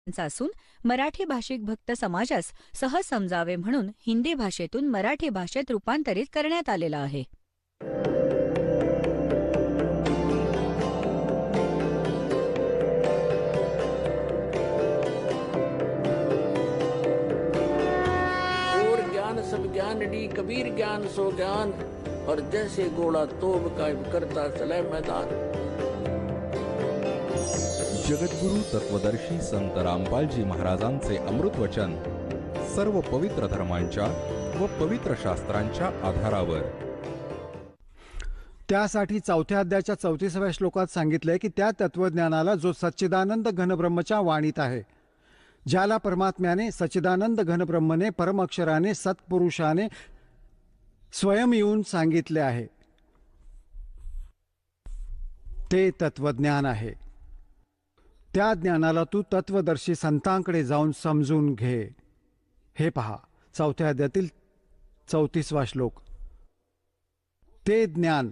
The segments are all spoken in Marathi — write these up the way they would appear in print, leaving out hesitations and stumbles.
असून मराठी भाषिक भक्त समाजास सहज समजावे म्हणून हिंदी भाषेतून मराठी भाषेत रूपांतरित करण्यात आलेला आहे. और ज्ञान सब ज्ञान डी कबीर ज्ञान सो ज्ञान और जैसे घोड़ा तोब का करता चले मैदान. जगद्गुरु तत्वदर्शी संत रामपालजी महाराजांचे अमृत वचन सर्व पवित्र धर्मांच्या व पवित्र शास्त्रांच्या आधारावर. त्यासाठी चौथ्या अध्यायाच्या 34व्या श्लोकात सांगितलंय की त्या तत्वज्ञानाला जो सच्चिदानंद घनब्रह्मच्या वाणीत आहे, ज्याला परमात्म्याने सच्चिदानंद घनब्रह्मने परमअक्षराने सत्पुरुषाने स्वयं येऊन सांगितले आहे, ते तत्वज्ञान आहे. त्या ज्ञानाला तू तत्वदर्शी संतांकडे जाऊन समजून घे. हे पहा, चौथ्या अध्यायातील 34वा श्लोक. ते ज्ञान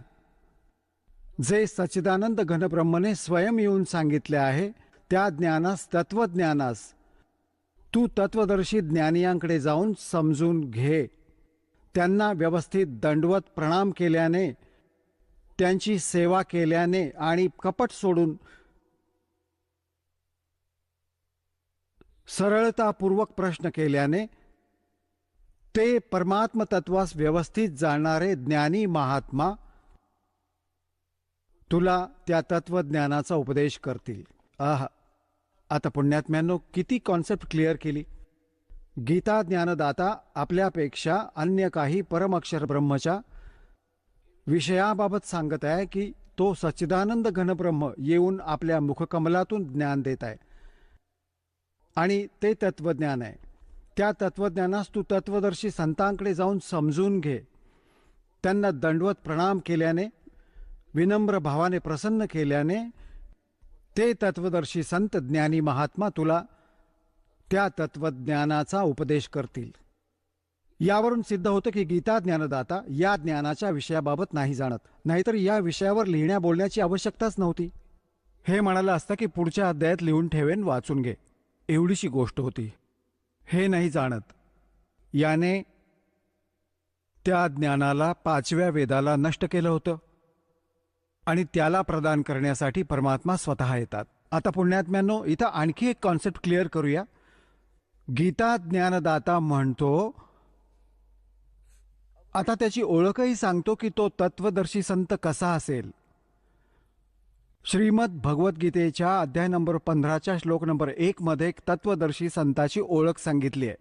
जे सच्चिदानंद घनब्रह्मने स्वयं येऊन सांगितले आहे, त्या ज्ञानास तत्वज्ञानास तू तत्वदर्शी ज्ञानियांकडे जाऊन समजून घे. त्यांना व्यवस्थित दंडवत प्रणाम केल्याने, त्यांची सेवा केल्याने आणि कपट सोडून सरळतापूर्वक प्रश्न केल्याने ते परमात्म तत्वास व्यवस्थित जाणणारे ज्ञानी महात्मा तुला त्या तत्वज्ञानाचा उपदेश करतील. आता पुण्यात्म्यांनो, किती कॉन्सेप्ट क्लिअर केली. गीता ज्ञानदाता आपल्यापेक्षा अन्य काही परमअक्षर ब्रह्मच्या विषयाबाबत सांगत आहे की तो सच्चिदानंद घनब्रह्म येऊन आपल्या मुखकमलातून ज्ञान देत आहे आणि ते तत्वज्ञान आहे. त्या तत्वज्ञानास तू तत्वदर्शी संतांकडे जाऊन समजून घे. त्यांना दंडवत प्रणाम केल्याने, विनम्र भावाने प्रसन्न केल्याने ते तत्वदर्शी संत ज्ञानी महात्मा तुला त्या तत्वज्ञानाचा उपदेश करतील. यावरून सिद्ध होतं की गीता ज्ञानदाता या ज्ञानाच्या विषयाबाबत नाही जाणत, नाहीतर या विषयावर लिहिण्या बोलण्याची आवश्यकताच नव्हती. हे म्हणालं असतं की पुढच्या अध्यायात लिहून ठेवेन, वाचून घे, एवढीशी गोष्ट होती. हे नाही जाणत. याने त्या ज्ञानाला 5व्या वेदाला नष्ट केलं होतं आणि त्याला प्रदान करण्यासाठी परमात्मा स्वतः येतात. आता पुण्यात्म्यांनो, इथं आणखी एक कॉन्सेप्ट क्लिअर करूया. गीता ज्ञानदाता म्हणतो, आता त्याची ओळखही सांगतो की तो तत्वदर्शी संत कसा असेल. श्रीमद भगवद्गीतेच्या अध्याय नंबर 15च्या श्लोक नंबर 1 मध्ये तत्वदर्शी संताची ओळख सांगितली आहे.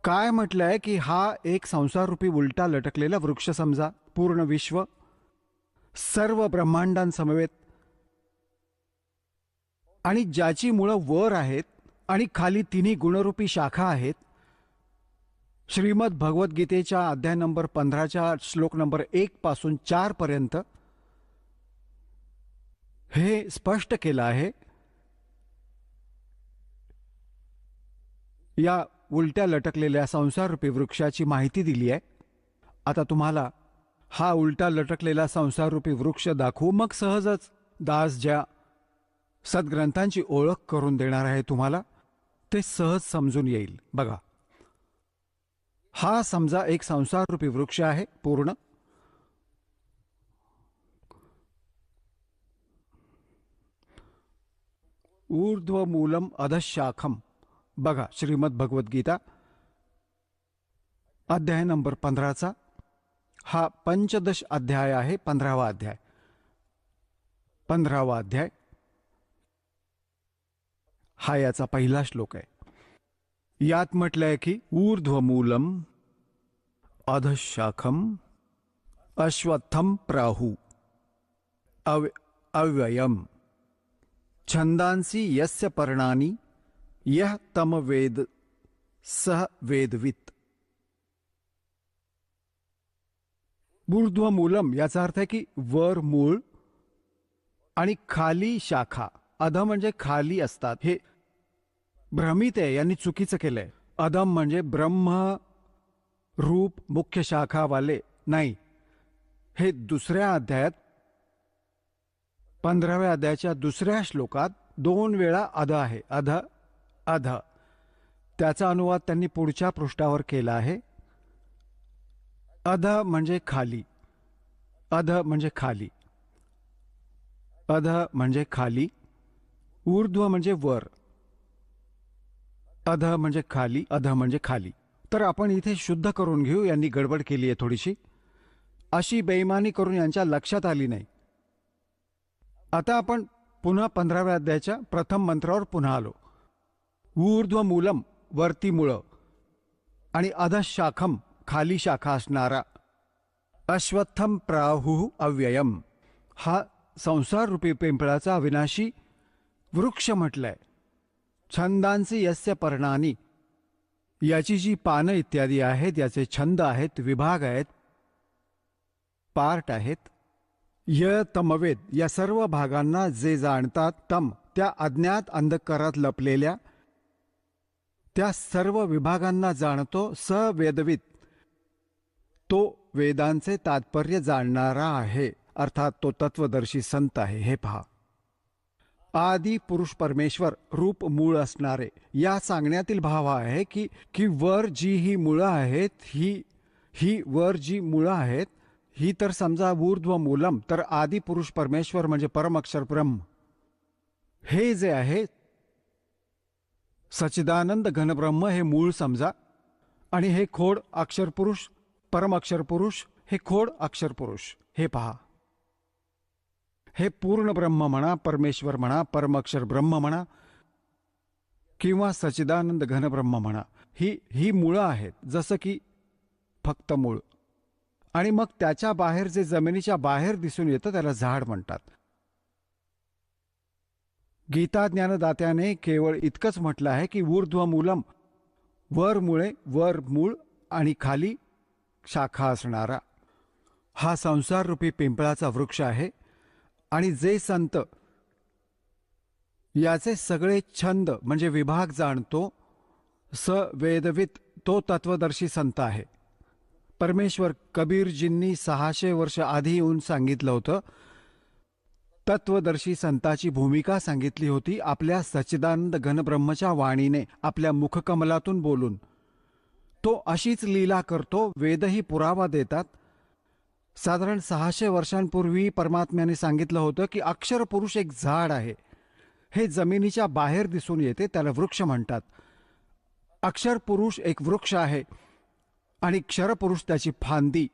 काय म्हटलंय की हा एक संसाररूपी उलटा लटकलेला वृक्ष समजा, पूर्ण विश्व सर्व ब्रह्मांडांसमवेत, आणि ज्याची मुळं वर आहेत आणि खाली तिन्ही गुणरूपी शाखा आहेत. श्रीमद भगवद्गीतेच्या अध्याय नंबर 15च्या श्लोक नंबर 1 पासून 4 पर्यंत हे स्पष्ट केलं आहे. या उलट्या लटकलेल्या संसाररूपी वृक्षाची माहिती दिली आहे. आता तुम्हाला हा उलटा लटकलेला संसाररूपी वृक्ष दाखवू, मग सहजच दास ज्या सद्ग्रंथांची ओळख करून देणार आहे तुम्हाला, ते सहज समजून येईल. बघा, हा समजा एक संसाररूपी वृक्ष आहे पूर्ण. ऊर्ध्वमूलम अधशाखम. बघा, श्रीमद भगवद्गीता अध्याय नंबर 15चा हा पंचदश अध्याय आहे. 15वा अध्याय. 15वा अध्याय हा याचा पहिला श्लोक आहे. यात म्हटलंय की ऊर्ध्वमूलम अधशाखम अश्वत्थम प्राहु अव्ययम छंदांसी यस्य पर्णानि यह तम वेद सह वेदवित. ऊर्ध्वमूलम याचा अर्थ आहे की वर मूळ आणि खाली शाखा. अध म्हणजे खाली असतात. हे भ्रमित आहे, यांनी चुकीचं केलंय. अधम म्हणजे ब्रह्म रूप मुख्य शाखावाले नाही. हे दुसऱ्या अध्यायात 15व्या अध्यायाच्या दुसऱ्या श्लोकात 2 वेळा अध आहे. अध अध. त्याचा अनुवाद त्यांनी पुढच्या पृष्ठावर केला आहे. अध म्हणजे खाली. अध म्हणजे खाली. अध म्हणजे खाली. ऊर्ध्व म्हणजे वर. अध म्हणजे खाली. अध म्हणजे खाली. तर आपण इथे शुद्ध करून घेऊ. यांनी गडबड केली आहे थोडीशी. अशी बेईमानी करून यांच्या लक्षात आली नाही. आता आपण पुन्हा 15व्या अध्यायाच्या प्रथम मंत्रावर पुन्हा आलो. ऊर्ध्व मूलम वरती मुळं आणि अधशाखम खाली शाखा असणारा. अश्वत्थम प्राहु अव्ययम हा संसार रूपी पिंपळाचा अविनाशी वृक्ष म्हटलंय. छंदांचे यस्य पर्णानी याची जी पानं इत्यादी आहेत याचे छंद आहेत, विभाग आहेत, पार्ट आहेत. य तमवेद या सर्व भागांना जे जाणतात तम त्या अज्ञात अंधकारात लपलेल्या त्या सर्व विभागांना जाणतो. स वेदवित तो वेदांचे तात्पर्य जाणणारा आहे. अर्थात तो तत्वदर्शी संत आहे. हे पहा, आदी पुरुष परमेश्वर रूप मूळ असणारे या सांगण्यातील भाव आहे की वर जी ही मुळं आहेत, ही वर जी मुळं आहेत ही तर समजा ऊर्ध्व मूलम, तर आदी पुरुष परमेश्वर म्हणजे परम अक्षर ब्रह्म हे जे आहे सच्चिदानंद घनब्रह्म हे मूळ समजा. आणि हे खोड अक्षर पुरुष, परम अक्षर पुरुष, हे खोड अक्षर पुरुष. हे पहा, हे पूर्ण ब्रह्म म्हणा, परमेश्वर म्हणा, परमअक्षर ब्रह्म म्हणा किंवा सच्चिदानंद घनब्रह्म म्हणा, ही मुळं आहेत. जसं की फक्त मूळ. आणि मग त्याच्या बाहेर जे जमिनीच्या बाहेर दिसून येतं त्याला झाड म्हणतात. गीता ज्ञानदात्याने केवळ इतकंच म्हटलं आहे की ऊर्ध्व मूलम वर मुळे, वर मूळ आणि खाली शाखा असणारा हा संसार रूपी पिंपळाचा वृक्ष आहे. आणि जे संत याचे सगळे छंद म्हणजे विभाग जाणतो, स वेदवित तो तत्वदर्शी संत आहे. परमेश्वर कबीरजींनी 600 वर्ष आधी येऊन सांगितलं होतं. तत्वदर्शी संताची भूमिका सांगितली होती आपल्या सच्चिदानंद घनब्रह्मच्या वाणीने, आपल्या मुखकमलातून बोलून. तो अशीच लीला करतो. वेदही पुरावा देतात. साधारण 600 वर्षांपूर्वी परमात्म्याने सांगितलं होतं की अक्षर पुरुष एक झाड आहे. हे जमिनीच्या बाहेर दिसून येते, त्याला वृक्ष म्हणतात. अक्षर पुरुष एक वृक्ष आहे आणि क्षरपुरुष त्याची फांदी,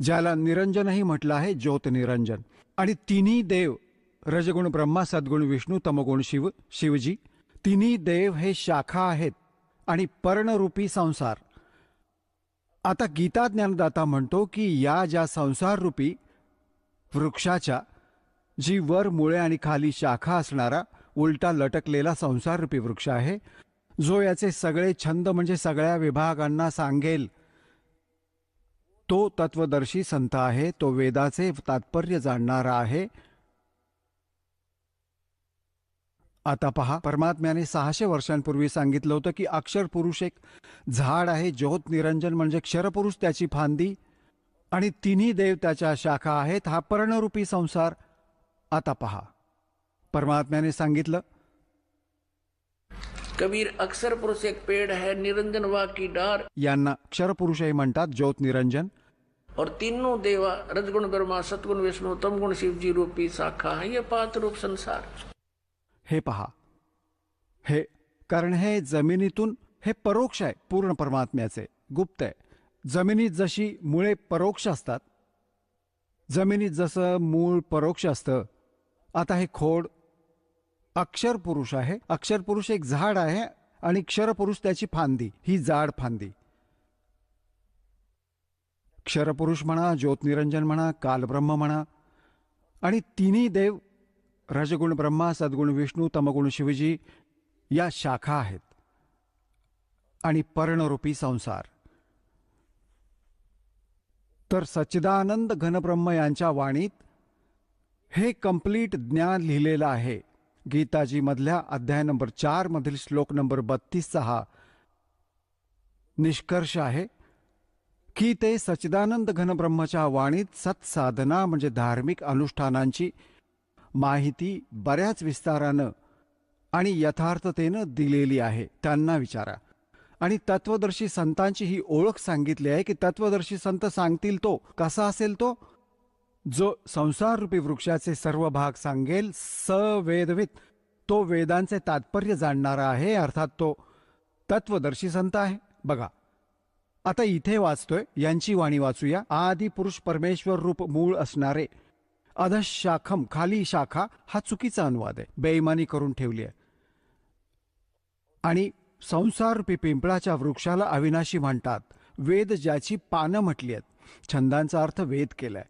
ज्याला निरंजनही म्हटलं आहे, ज्योत निरंजन. आणि तिन्ही देव रजगुण ब्रह्मा, सद्गुण विष्णू, तमगुण शिवजी, तिन्ही देव हे शाखा आहेत आणि पर्णरूपी संसार. आता गीता ज्ञानदाता म्हणतो की या ज्या संसार रूपी वृक्षाच्या जी वर मुळे आणि खाली शाखा असणारा उलटा लटकलेला संसार रूपी वृक्ष आहे, जो याचे सगळे छंद म्हणजे सगळ्या विभागांना सांगेल, तो तत्वदर्शी संत आहे. तो वेदाचे तात्पर्य जाणणारा आहे. आता पहा, परमात्म्याने 600 वर्षांपूर्वी सांगितलं होतं की अक्षर पुरुष एक झाड आहे, ज्योत निरंजन म्हणजे क्षरपुरुष त्याची फांदी आणि तिन्ही देव त्याच्या शाखा आहेत, हा पर्णरूपी संसार. आता पहा, परमात्म्याने सांगितलं, कबीर अक्षर पुरुष एक पेड़ है, निरंजन वा की डार. यांना क्षरपुरुषही म्हणतात, ज्योत निरंजन. और तीनों देवा रजगुण ब्रह्मा, सतगुण विष्णु, तमगुण शिवजी रूपी शाखा है ये पात रूप संसार. हे पहा, हे कारण हे जमिनीतून हे परोक्ष आहे, पूर्ण परमात्म्याचे गुप्त आहे. जमिनीत जशी मुळे परोक्ष असतात, जमिनीत जसं मूळ परोक्ष असतं, आता हे खोड अक्षर पुरुष आहे. अक्षर पुरुष एक झाड आहे आणि क्षरपुरुष त्याची फांदी, ही जाड फांदी. क्षरपुरुष म्हणा, ज्योतनिरंजन म्हणा, कालब्रह्म म्हणा, आणि तिन्ही देव रजगुण ब्रह्मा, सद्गुण विष्णू, तमगुण शिवजी या शाखा आहेत आणि पर्णरूपी संसार. तर सच्चिदानंद घनब्रह्म यांच्या वाणीत हे कंप्लीट ज्ञान लिहिलेलं आहे. गीताजी मधल्या अध्याय नंबर 4 मधील श्लोक नंबर 32चा हा निष्कर्ष आहे की ते सच्चिदानंद घनब्रह्मच्या वाणीत सत्साधना म्हणजे धार्मिक अनुष्ठानांची माहिती बऱ्याच विस्तारानं आणि यथार्थतेनं दिलेली आहे, त्यांना विचारा. आणि तत्वदर्शी संतांची ही ओळख सांगितली आहे की तत्वदर्शी संत सांगतील तो कसा असेल तो, जो संसाररूपी वृक्षाचे सर्व भाग सांगेल, सवेदवित, तो वेदांचे तात्पर्य जाणणारा आहे, अर्थात तो तत्वदर्शी संत आहे. बघा, आता इथे वाचतोय, यांची वाणी वाचूया. आदि पुरुष परमेश्वर रूप मूळ असणारे, अधशाखम खाली शाखा, हा चुकीचा अनुवाद आहे, बेईमानी करून ठेवली आहे. आणि संसाररूपी पिंपळाच्या वृक्षाला अविनाशी म्हणतात. वेद ज्याची पानं म्हटली आहेत, छंदांचा अर्थ वेद केलाय.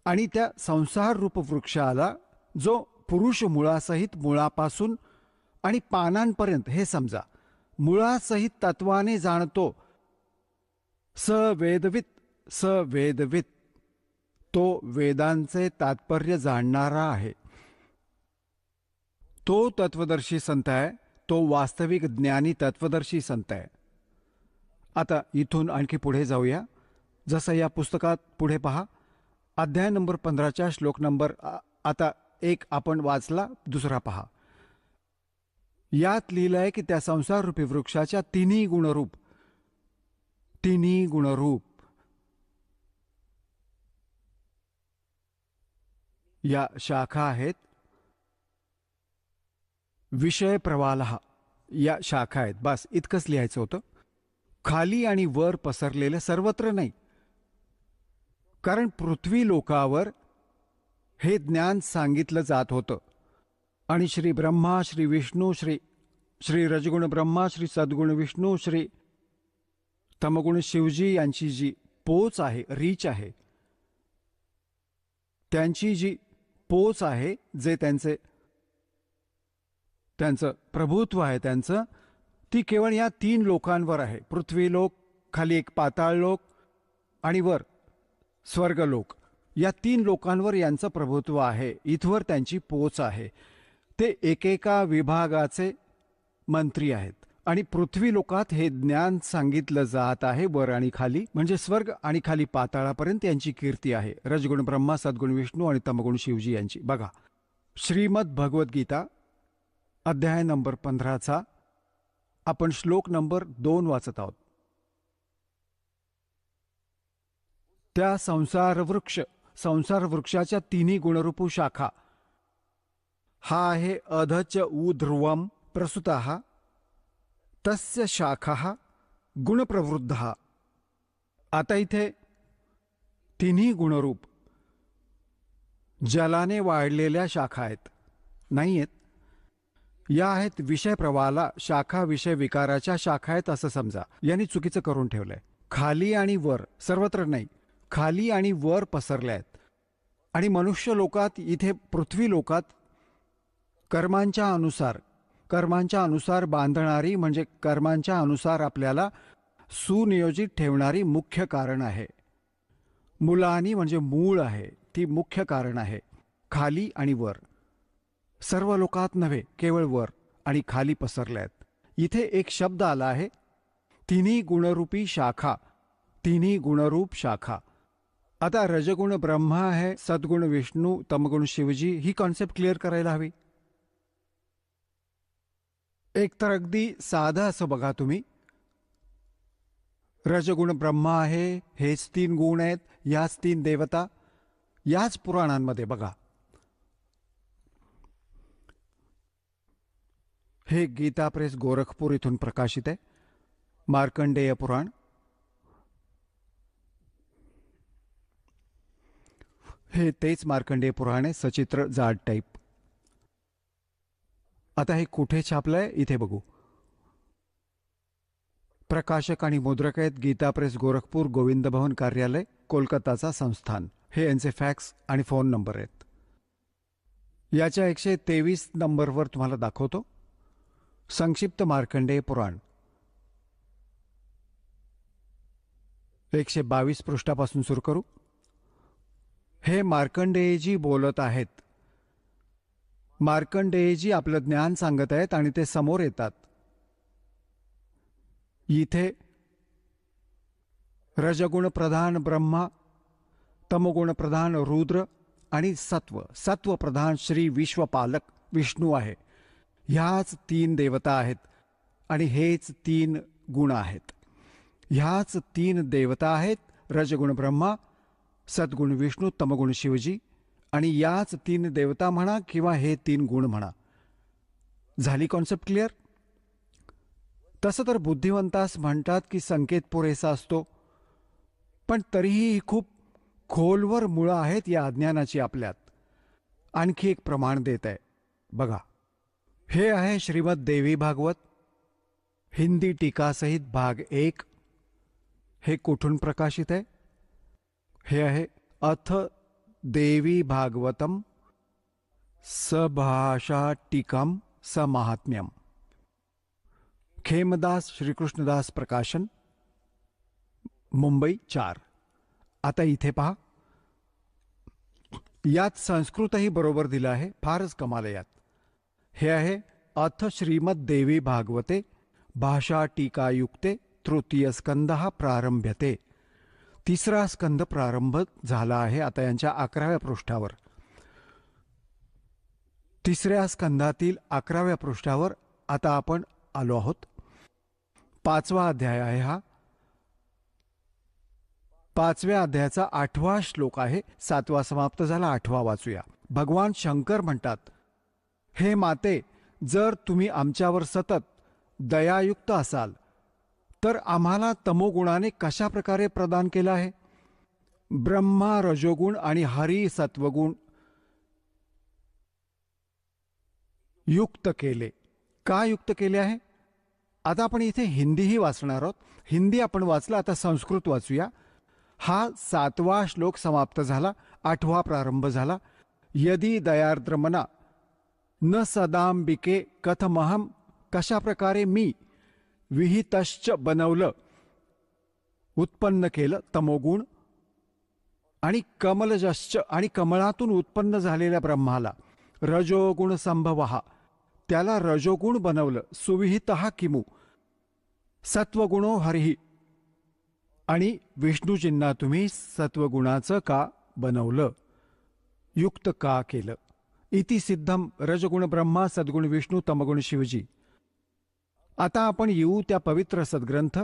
आणि त्या संसाररूप वृक्षाला जो पुरुष मुळासहित, मुळापासून आणि पानांपर्यंत, हे समजा, मुळासहित तत्वाने जाणतो, सवेदवित, सवेदवित, तो वेदांचे तात्पर्य जाणणारा आहे, तो तत्वदर्शी संत आहे, तो वास्तविक ज्ञानी तत्वदर्शी संत आहे. आता इथून आणखी पुढे जाऊया. जसं या पुस्तकात पुढे पहा, अध्याय नंबर 15च्या श्लोक नंबर आता 1 आपण वाचला, दुसरा पहा. यात लिहिलं आहे की त्या संसाररूपी वृक्षाच्या तिन्ही गुणरूप, तिन्ही गुणरूप या शाखा आहेत. विषय प्रवालहा या शाखा आहेत. बस इतकंच लिहायचं होतं. खाली आणि वर पसरलेलं सर्वत्र नाही, कारण पृथ्वी लोकावर हे ज्ञान सांगितलं जात होतं. आणि श्री ब्रह्मा, श्री विष्णू, श्री रजगुण ब्रह्मा, श्री सद्गुण विष्णू, श्री तमगुण शिवजी यांची जी पोच आहे, रीच आहे, त्यांची जी पोच आहे, जे त्यांचं प्रभुत्व आहे त्यांचं, ती केवळ या 3 लोकांवर आहे. पृथ्वी लोक, खाली एक पाताळ लोक आणि वर स्वर्गलोक. या 3 लोकांवर यांचं प्रभुत्व आहे, इथवर त्यांची पोच आहे. ते एकेका विभागाचे मंत्री आहेत. आणि पृथ्वी लोकात हे ज्ञान सांगितलं जात आहे. वर आणि खाली म्हणजे स्वर्ग आणि खाली पाताळापर्यंत यांची कीर्ती आहे. रजगुण ब्रह्मा, सद्गुण विष्णू आणि तमगुण शिवजी यांची. बघा, श्रीमद भगवद्गीता अध्याय नंबर 15चा आपण श्लोक नंबर 2 वाचत आहोत. त्या संसार वृक्षाच्या तिन्ही गुणरूपू शाखा, हा आहे अधच ऊध्रुवम प्रसुतः तस्य शाखा गुणप्रवृद्ध. आता इथे तिन्ही गुणरूप जलाने वाढलेल्या शाखा आहेत, नाही आहेत. या आहेत विषय प्रवाला शाखा, विषय विकाराच्या शाखा आहेत असं समजा. यांनी चुकीचं करून ठेवलंय. खाली आणि वर, सर्वत्र नाही, खाली आणि वर पसरल्या आहेत. आणि मनुष्य लोकात, इथे पृथ्वी लोकात कर्मांच्या अनुसार बांधणारी, म्हणजे कर्मांच्या अनुसार आपल्याला सुनियोजित ठेवणारी मुख्य कारण आहे. मुलानी म्हणजे मूळ आहे, ती मुख्य कारण आहे. खाली आणि वर, सर्व लोकात नव्हे, केवळ वर आणि खाली पसरल्या आहेत. इथे एक शब्द आला आहे, तिन्ही गुणरूपी शाखा, तिन्ही गुणरूप शाखा. आता रजगुण ब्रह्मा आहे, सद्गुण विष्णू, तमगुण शिवजी, ही कॉन्सेप्ट क्लिअर करायला हवी. एक तर अगदी साधं असं बघा तुम्ही, रजगुण ब्रह्मा आहे, हेच 3 गुण आहेत, याच 3 देवता. याच पुराणांमध्ये बघा, हे गीता प्रेस गोरखपूर इथून प्रकाशित आहे, मार्कंडेय पुराण. हे तेच मार्कंडेय पुराण आहे, सचित्र जाड टाईप. आता हे कुठे छापलंय इथे बघू. प्रकाशक आणि मुद्रक आहेत गीता प्रेस गोरखपूर, गोविंद भवन कार्यालय, कोलकाताचा संस्थान. हे यांचे फॅक्स आणि फोन नंबर आहेत. याच्या 123 नंबरवर तुम्हाला दाखवतो. संक्षिप्त मार्कंडेय पुराण 122 पृष्ठापासून सुरू करू. हे मार्कंडेयजी बोलत आहेत. मार्कंडेयजी आपलं ज्ञान सांगत आहेत आणि ते समोर येतात. इथे रजगुण प्रधान ब्रह्मा, तमगुण प्रधान रुद्र आणि सत्व. सत्वप्रधान श्री विश्वपालक विष्णू आहे. ह्याच 3 देवता आहेत आणि हेच 3 गुण आहेत. ह्याच 3 देवता आहेत, रजगुण ब्रह्मा, सद्गुण विष्णू, तमगुण शिवजी. आणि याच 3 देवता म्हणा किंवा हे 3 गुण म्हणा. झाली कॉन्सेप्ट क्लिअर? तसं तर बुद्धिवंतास म्हणतात की संकेत पुरेसा असतो, पण तरीही खूप खोलवर मुळं आहेत या अज्ञानाची आपल्यात. आणखी एक प्रमाण देत आहे बघा. हे आहे श्रीमद देवी भागवत हिंदी टीकासहित भाग 1. हे कुठून प्रकाशित आहे? हे आहे अथ देवी भागवतम सभाषा टीकम समाहात्म्यम, खेमदास श्रीकृष्णदास प्रकाशन, मुंबई 4. आता इथे पहा, यात संस्कृतही बरोबर दिलं आहे. फारच कमाल आहे यात. हे आहे अथ श्रीमद देवी भागवते भाषा टीकायुक्ते तृतीय स्कंद प्रारंभ्यते. 3रा स्कंद प्रारंभ झाला आहे आता यांच्या 11व्या पृष्ठावर. 3ऱ्या स्कंदातील 11व्या पृष्ठावर आता आपण आलो आहोत. 5वा अध्याय आहे हा. 5व्या अध्यायाचा 8वा श्लोक आहे. 7वा समाप्त झाला, 8वा वाचूया. भगवान शंकर म्हणतात, हे माते, जर तुम्ही आमच्यावर सतत दयायुक्त असाल तर आम्हाला तमोगुणाने कशा प्रकारे प्रदान केला आहे? ब्रह्मा रजोगुण आणि हरी सत्वगुण युक्त केले. का युक्त केले आहे? आता आपण इथे हिंदीही वाचणार आहोत. हिंदी आपण वाचलं, आता संस्कृत वाचूया. हा 7वा श्लोक समाप्त झाला, 8वा प्रारंभ झाला. यदि दयार्द्रमना न सदांबिके कथमहम, कशा प्रकारे मी विहितश्च बनवलं, उत्पन्न केलं तमोगुण, आणि कमलजश्च आणि कमळातून उत्पन्न झालेल्या ब्रह्माला, रजोगुण संभवः त्याला रजोगुण बनवलं, सुविहितः किमु सत्वगुणो हरिः आणि विष्णूजींना तुम्ही सत्वगुणाचं का बनवलं, युक्त का केलं. इति सिद्धम रजगुण ब्रह्मा सद्गुण विष्णू तमगुण शिवजी. आता आपण येऊ त्या पवित्र सद्ग्रंथ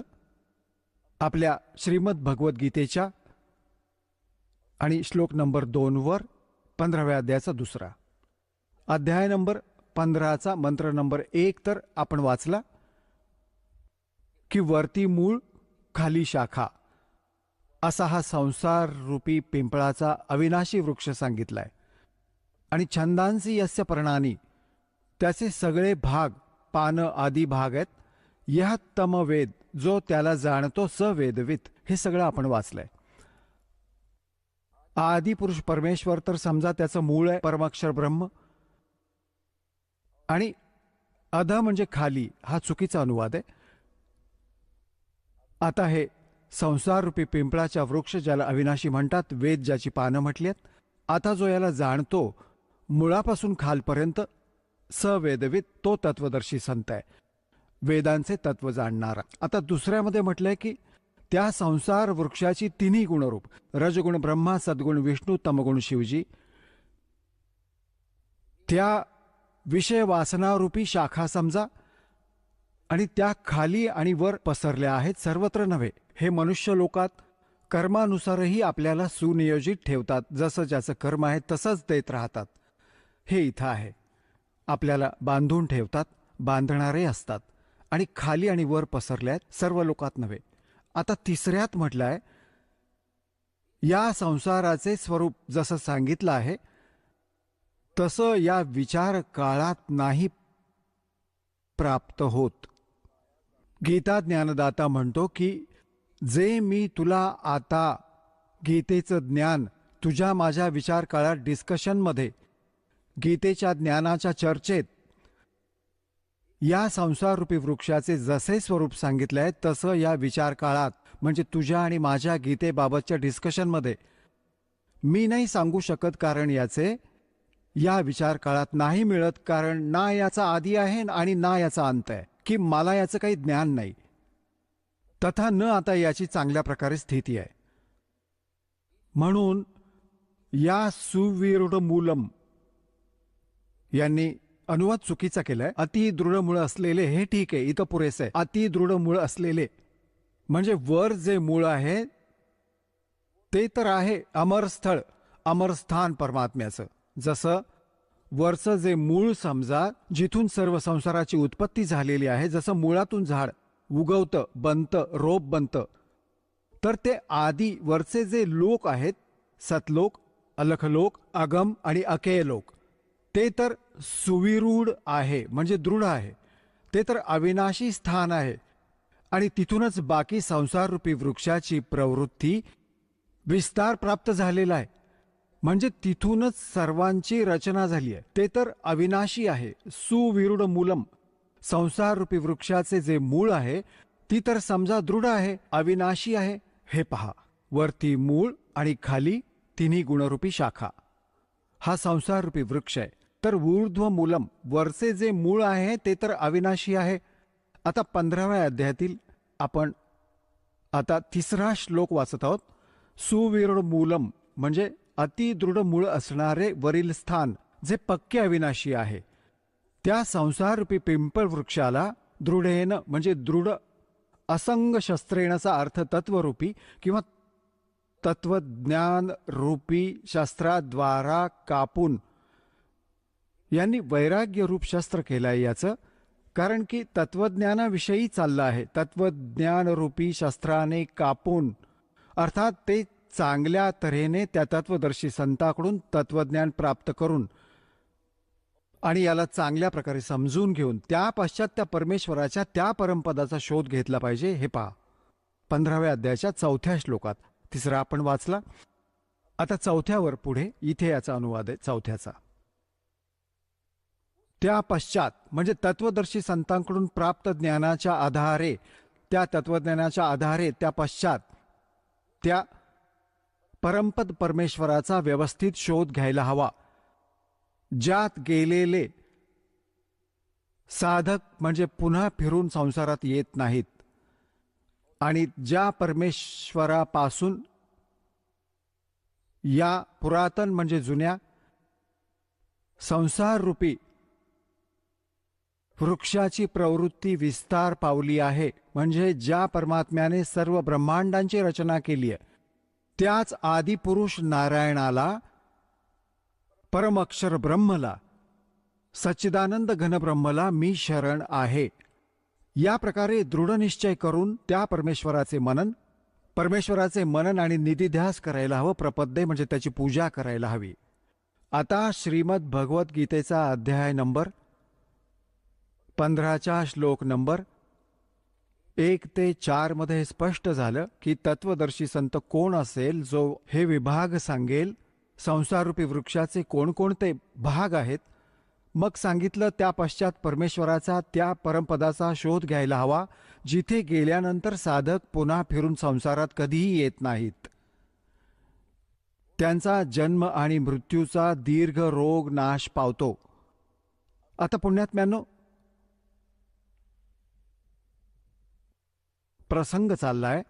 आपल्या श्रीमद भगवद्गीतेच्या आणि श्लोक नंबर 2 वर 15व्या अध्यायाचा 2रा अध्याय नंबर 15चा मंत्र नंबर 1 तर आपण वाचला की वरती मूळ खाली शाखा असा हा संसार रूपी पिंपळाचा अविनाशी वृक्ष सांगितलाय. आणि छंदांसी यस्य पर्णानी, त्याचे सगळे भाग पान आदी भाग आहेत. यह तमवेद, जो त्याला जाणतो स वेदवित. हे सगळं आपण वाचलंय. आदि पुरुष परमेश्वर तर समजा त्याचं मूळ आहे परमाक्षर ब्रह्म, आणि अध म्हणजे खाली, हा चुकीचा अनुवाद आहे. आता हे संसार रूपी पिंपळाच्या वृक्ष ज्याला अविनाशी म्हणतात, वेद ज्याची पानं म्हटली आहेत, आता जो याला जाणतो मुळापासून खालपर्यंत सवेदवित, तो तत्वदर्शी संत आहे, वेदांचे तत्व जाणणारा. आता 2ऱ्यामध्ये म्हटलंय की त्या संसार वृक्षाची 3ही गुणरूप, रजगुण ब्रह्मा सद्गुण विष्णू तमगुण शिवजी, त्या विषय वासनारूपी शाखा समजा, आणि त्या खाली आणि वर पसरल्या आहेत, सर्वत्र नव्हे. हे मनुष्य लोकात कर्मानुसारही आपल्याला सुनियोजित ठेवतात. जसं ज्याचं कर्म आहे तसंच देत राहतात. हे इथं आहे. आपल्याला बांधून ठेवतात, बांधणारे असतात, आणि खाली आणि वर पसरले आहेत, सर्व लोकात नव्हे. आता 3ऱ्यात म्हटलंय, या संसाराचे स्वरूप जसं सांगितलं आहे तसं या विचार काळात नाही प्राप्त होत. गीता ज्ञानदाता म्हणतो की जे मी तुला आता गीतेचं ज्ञान तुझ्या माझ्या विचार काळात डिस्कशनमध्ये, गीतेच्या ज्ञानाच्या चर्चेत या संसाररूपी वृक्षाचे जसे स्वरूप सांगितले आहे तसं या विचार काळात, म्हणजे तुझ्या आणि माझ्या गीतेबाबतच्या डिस्कशनमध्ये मी नाही सांगू शकत, कारण याचे या विचार काळात नाही मिळत. कारण ना याचा आदी आहे आणि ना याचा अंत आहे, की मला याचं काही ज्ञान नाही. तथा न आता याची चांगल्या प्रकारे स्थिती आहे. म्हणून या सुविरूढ मूलम यांनी अनुवाद चुकीचा केलाय. अति दृढ मूळ असलेले हे ठीक आहे, इथं पुरेसे आहे. अति दृढ मूळ असलेले म्हणजे वर जे मूळ आहे ते तर आहे अमरस्थळ, अमरस्थान परमात्म्याचं. जसं वरचं जे मूळ समजा, जिथून सर्व संसाराची उत्पत्ती झालेली आहे, जसं मुळातून झाड उगवतं, बनतं, रोप बनतं, तर ते आधी वरचे जे लोक आहेत, सतलोक, अलखलोक, अगम आणि अकेय लोक, ते तर सुविरूढ आहे म्हणजे दृढ आहे. ते तर अविनाशी स्थान आहे. आणि तिथूनच बाकी संसाररूपी वृक्षाची प्रवृत्ती विस्तार प्राप्त झालेला आहे. म्हणजे तिथूनच सर्वांची रचना झाली आहे. ते तर अविनाशी आहे. सुविरूढ मूलम, संसाररूपी वृक्षाचे जे मूळ आहे ती तर समजा दृढ आहे, अविनाशी आहे. हे पहा, वरती मूळ आणि खाली तिन्ही गुणरूपी शाखा. हा संसाररूपी वृक्ष आहे. तर ऊर्ध्व मूलम, वरचे जे मूळ आहे ते तर अविनाशी आहे. आता 15व्या अध्यायातील आपण आता 3रा श्लोक वाचत आहोत. सुविरूढ मूलम म्हणजे अतिदृढ मूळ असणारे वरील स्थान जे पक्के अविनाशी आहे. त्या संसाररूपी पिंपळ वृक्षाला दृढेन म्हणजे दृढ असंग शस्त्रेणचा अर्थ तत्वरूपी किंवा तत्वज्ञान रूपी शस्त्राद्वारा कापून यांनी वैराग्य रूप शस्त्र केलंय. याचं कारण की तत्वज्ञानाविषयी चाललं आहे. तत्वज्ञान रूपी शस्त्राने कापून, अर्थात ते चांगल्या तऱ्हेने त्या तत्वदर्शी संताकडून तत्वज्ञान प्राप्त करून आणि याला चांगल्या प्रकारे समजून घेऊन त्या पश्चात त्या परमेश्वराच्या त्या परमपदाचा शोध घेतला पाहिजे. हे पहा 15व्या अध्यायाच्या 4थ्या श्लोकात. 3रा आपण वाचला. आता 4थ्यावर पुढे इथे याचा अनुवाद आहे 4थ्याचा. त्या पश्चात म्हणजे तत्वदर्शी संतांकडून प्राप्त ज्ञानाच्या आधारे, त्या तत्वज्ञानाच्या आधारे त्या पश्चात त्या परमपद परमेश्वराचा व्यवस्थित शोध घ्यायला हवा. ज्यात गेलेले साधक म्हणजे पुन्हा फिरून संसारात येत नाहीत आणि ज्या परमेश्वरापासून या पुरातन म्हणजे जुन्या संसाररूपी वृक्षाची प्रवृत्ती विस्तार पावली आहे, म्हणजे ज्या परमात्म्याने सर्व ब्रह्मांडांची रचना केली आहे त्याच आदिपुरुष नारायणाला, परमअक्षर ब्रह्मला, सच्चिदानंद घनब्रह्मला मी शरण आहे. या प्रकारे दृढ निश्चय करून त्या परमेश्वराचे मनन आणि निधिध्यास करायला हवं. प्रपद्ये म्हणजे त्याची पूजा करायला हवी. आता श्रीमद भगवद्गीतेचा अध्याय नंबर 15चा श्लोक नंबर 1 ते 4 मध्ये स्पष्ट झालं की तत्वदर्शी संत कोण असेल जो हे विभाग सांगेल. संसाररूपी वृक्षाचे कोणकोणते भाग आहेत. मग सांगितलं त्या पश्चात परमेश्वराचा त्या परमपदाचा शोध घ्यायला हवा, जिथे गेल्यानंतर साधक पुन्हा फिरून संसारात कधीही येत नाहीत. त्यांचा जन्म आणि मृत्यूचा दीर्घ रोग नाश पावतो. आता पुण्यात्म्यांनो, प्रसंग चाललाय.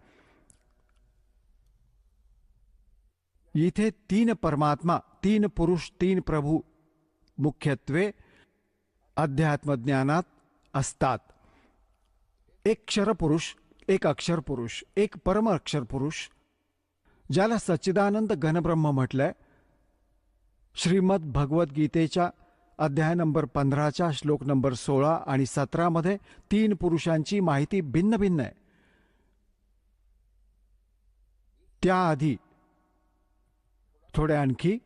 इथे 3 परमात्मा, 3 पुरुष, 3 प्रभू मुख्यत्वे अध्यात्मज्ञानात असतात. एक क्षरपुरुष, एक अक्षर पुरुष, एक परम अक्षर पुरुष, ज्याला सच्चिदानंद घनब्रह्म म्हटलंय. श्रीमद भगवद्गीतेच्या अध्याय नंबर 15च्या श्लोक नंबर 16 आणि 17 मध्ये 3 पुरुषांची माहिती भिन्न भिन्न आहे. त्याआधी थोडे आणखी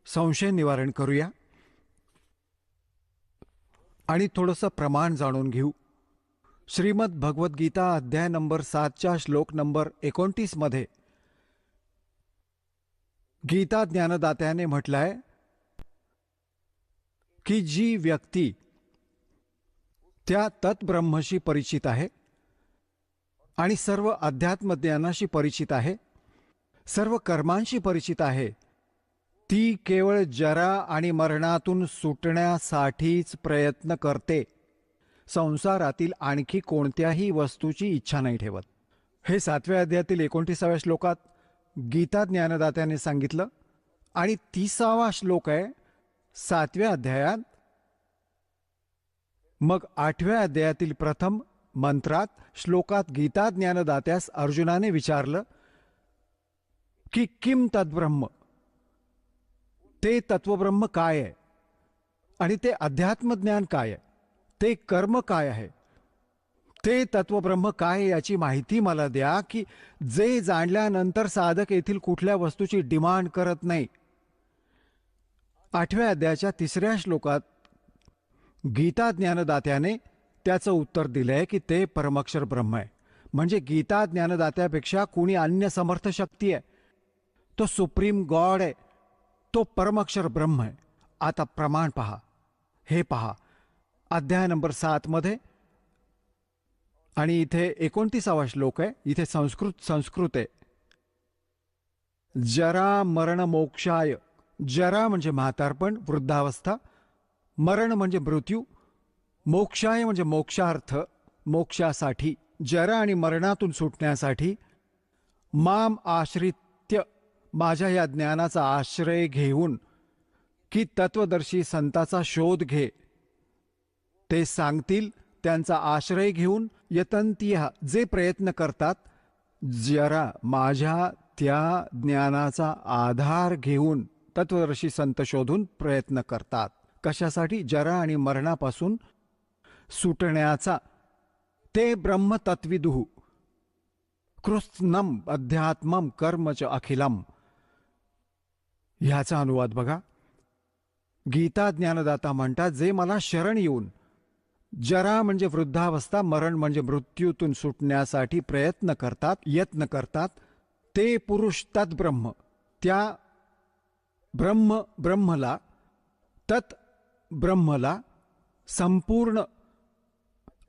संशय निवारण करूया आणि थोडंसं प्रमाण जाणून घेऊ. श्रीमद भगवद्गीता अध्याय नंबर 7च्या श्लोक नंबर 29 मध्ये गीता ज्ञानदात्याने म्हटलंय की जी व्यक्ती त्या तत्ब्रह्मशी परिचित आहे आणि सर्व अध्यात्मज्ञानाशी परिचित आहे, सर्व कर्मांशी परिचित आहे, ती केवळ जरा आणि मरणातून सुटण्यासाठीच प्रयत्न करते. संसारातील आणखी कोणत्याही वस्तूची इच्छा नाही ठेवत. हे 7व्या अध्यायातील 29व्या श्लोकात गीता ज्ञानदात्याने सांगितलं. आणि 30वा श्लोक आहे 7व्या अध्यायात. मग 8व्या अध्यायातील प्रथम मंत्रात श्लोकात गीता ज्ञानदात्यास अर्जुनाने विचारलं की किम तद्ब्रह्म, ते तत्वब्रह्म काय आहे, आणि ते अध्यात्मज्ञान काय आहे, ते कर्म काय आहे, ते तत्वब्रह्म काय आहे याची माहिती मला द्या, की जे जाणल्यानंतर साधक येथील कुठल्या वस्तूची डिमांड करत नाही. 8व्या अध्यायाच्या 3ऱ्या श्लोकात गीता ज्ञानदात्याने त्याचं उत्तर दिलंय की ते परमाक्षर ब्रह्म आहे. म्हणजे गीता ज्ञानदात्यापेक्षा कुणी अन्य समर्थ शक्ती आहे, तो सुप्रीम गॉड आहे, तो परमाक्षर ब्रह्म आहे. आता प्रमाण पहा, हे पहा अध्याय नंबर 7 मध्ये, आणि इथे 29वा श्लोक आहे. इथे संस्कृत आहे. जरा मरण मोक्षाय, जरा म्हणजे म्हातारपण, वृद्धावस्था, मरण म्हणजे मृत्यू, मोक्षाय म्हणजे मोक्षार्थ, मोक्षासाठी, जरा आणि मरणातून सुटण्यासाठी, माम आश्रित्य, माझ्या या ज्ञानाचा आश्रय घेऊन, की तत्वदर्शी संताचा शोध घे, ते सांगतील त्यांचा आश्रय घेऊन, यतंतिह, जे प्रयत्न करतात, जरा माझ्या त्या ज्ञानाचा आधार घेऊन तत्वदर्शी संत शोधून प्रयत्न करतात. कशासाठी? जरा आणि मरणापासून सुटण्याचा. ते ब्रह्मतत्विदुः कृत्स्नम अध्यात्मम कर्मच अखिलम. ह्याचा अनुवाद बघा. गीता ज्ञानदाता म्हणतात, जे मला शरण येऊन जरा म्हणजे वृद्धावस्था, मरण म्हणजे मृत्यूतून सुटण्यासाठी प्रयत्न करतात, यत्न करतात, ते पुरुष तद्ब्रह्म, त्या ब्रह्मला, तत् ब्रह्मला संपूर्ण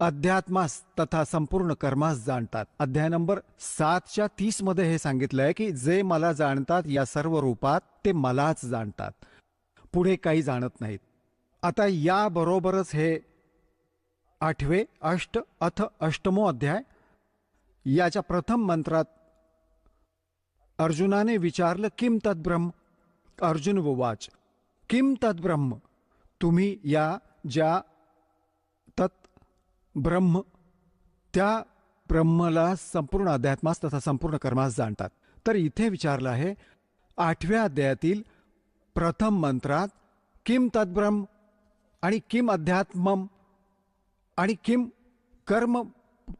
अध्यात्मास तथा संपूर्ण कर्मास जाणतात. अध्याय नंबर 7च्या 30 मध्ये हे सांगितलंय की जे मला जाणतात या सर्व रूपात ते मलाच जाणतात, पुढे काही जाणत नाहीत. आता या बरोबरच हे 8वे अथ अष्टमो अध्याय, याच्या प्रथम मंत्रात अर्जुनाने विचारलं किम तद्ब्रह्म. अर्जुन उवाच किम तद्ब्रह्म, तुम्ही या ज्या तत् ब्रह्म, त्या ब्रह्मला संपूर्ण अध्यात्मास तथा संपूर्ण कर्मास जाणतात. तर इथे विचारलं आहे 8व्या अध्यायातील प्रथम मंत्रात किम तद्ब्रह्म आणि किम अध्यात्मम आणि किम कर्म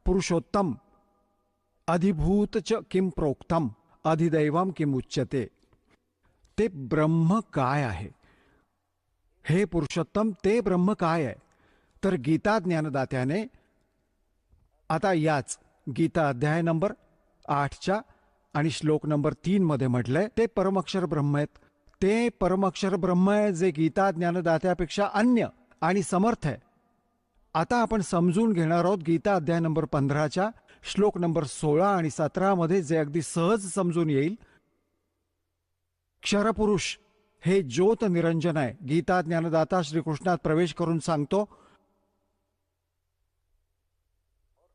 पुरुषोत्तम अधिभूतच किम प्रोक्तम अधिदैवम किम उच्यते. ते ब्रह्म काय आहे, हे पुरुषोत्तम ते ब्रह्म काय आहे. तर गीता ज्ञानदात्याने आता याच गीता अध्याय नंबर 8च्या आणि श्लोक नंबर 3 मध्ये म्हटलंय, ते परमाक्षर ब्रह्म आहेत. ते परमाक्षर ब्रह्म आहे जे गीता ज्ञानदात्यापेक्षा अन्य आणि समर्थ आहे. आता आपण समजून घेणार आहोत गीता अध्याय नंबर 15च्या श्लोक नंबर 16 आणि 17 मध्ये, जे अगदी सहज समजून येईल. क्षरपुरुष हे ज्योत निरंजन आहे. गीता ज्ञानदाता श्रीकृष्णात प्रवेश करून सांगतो,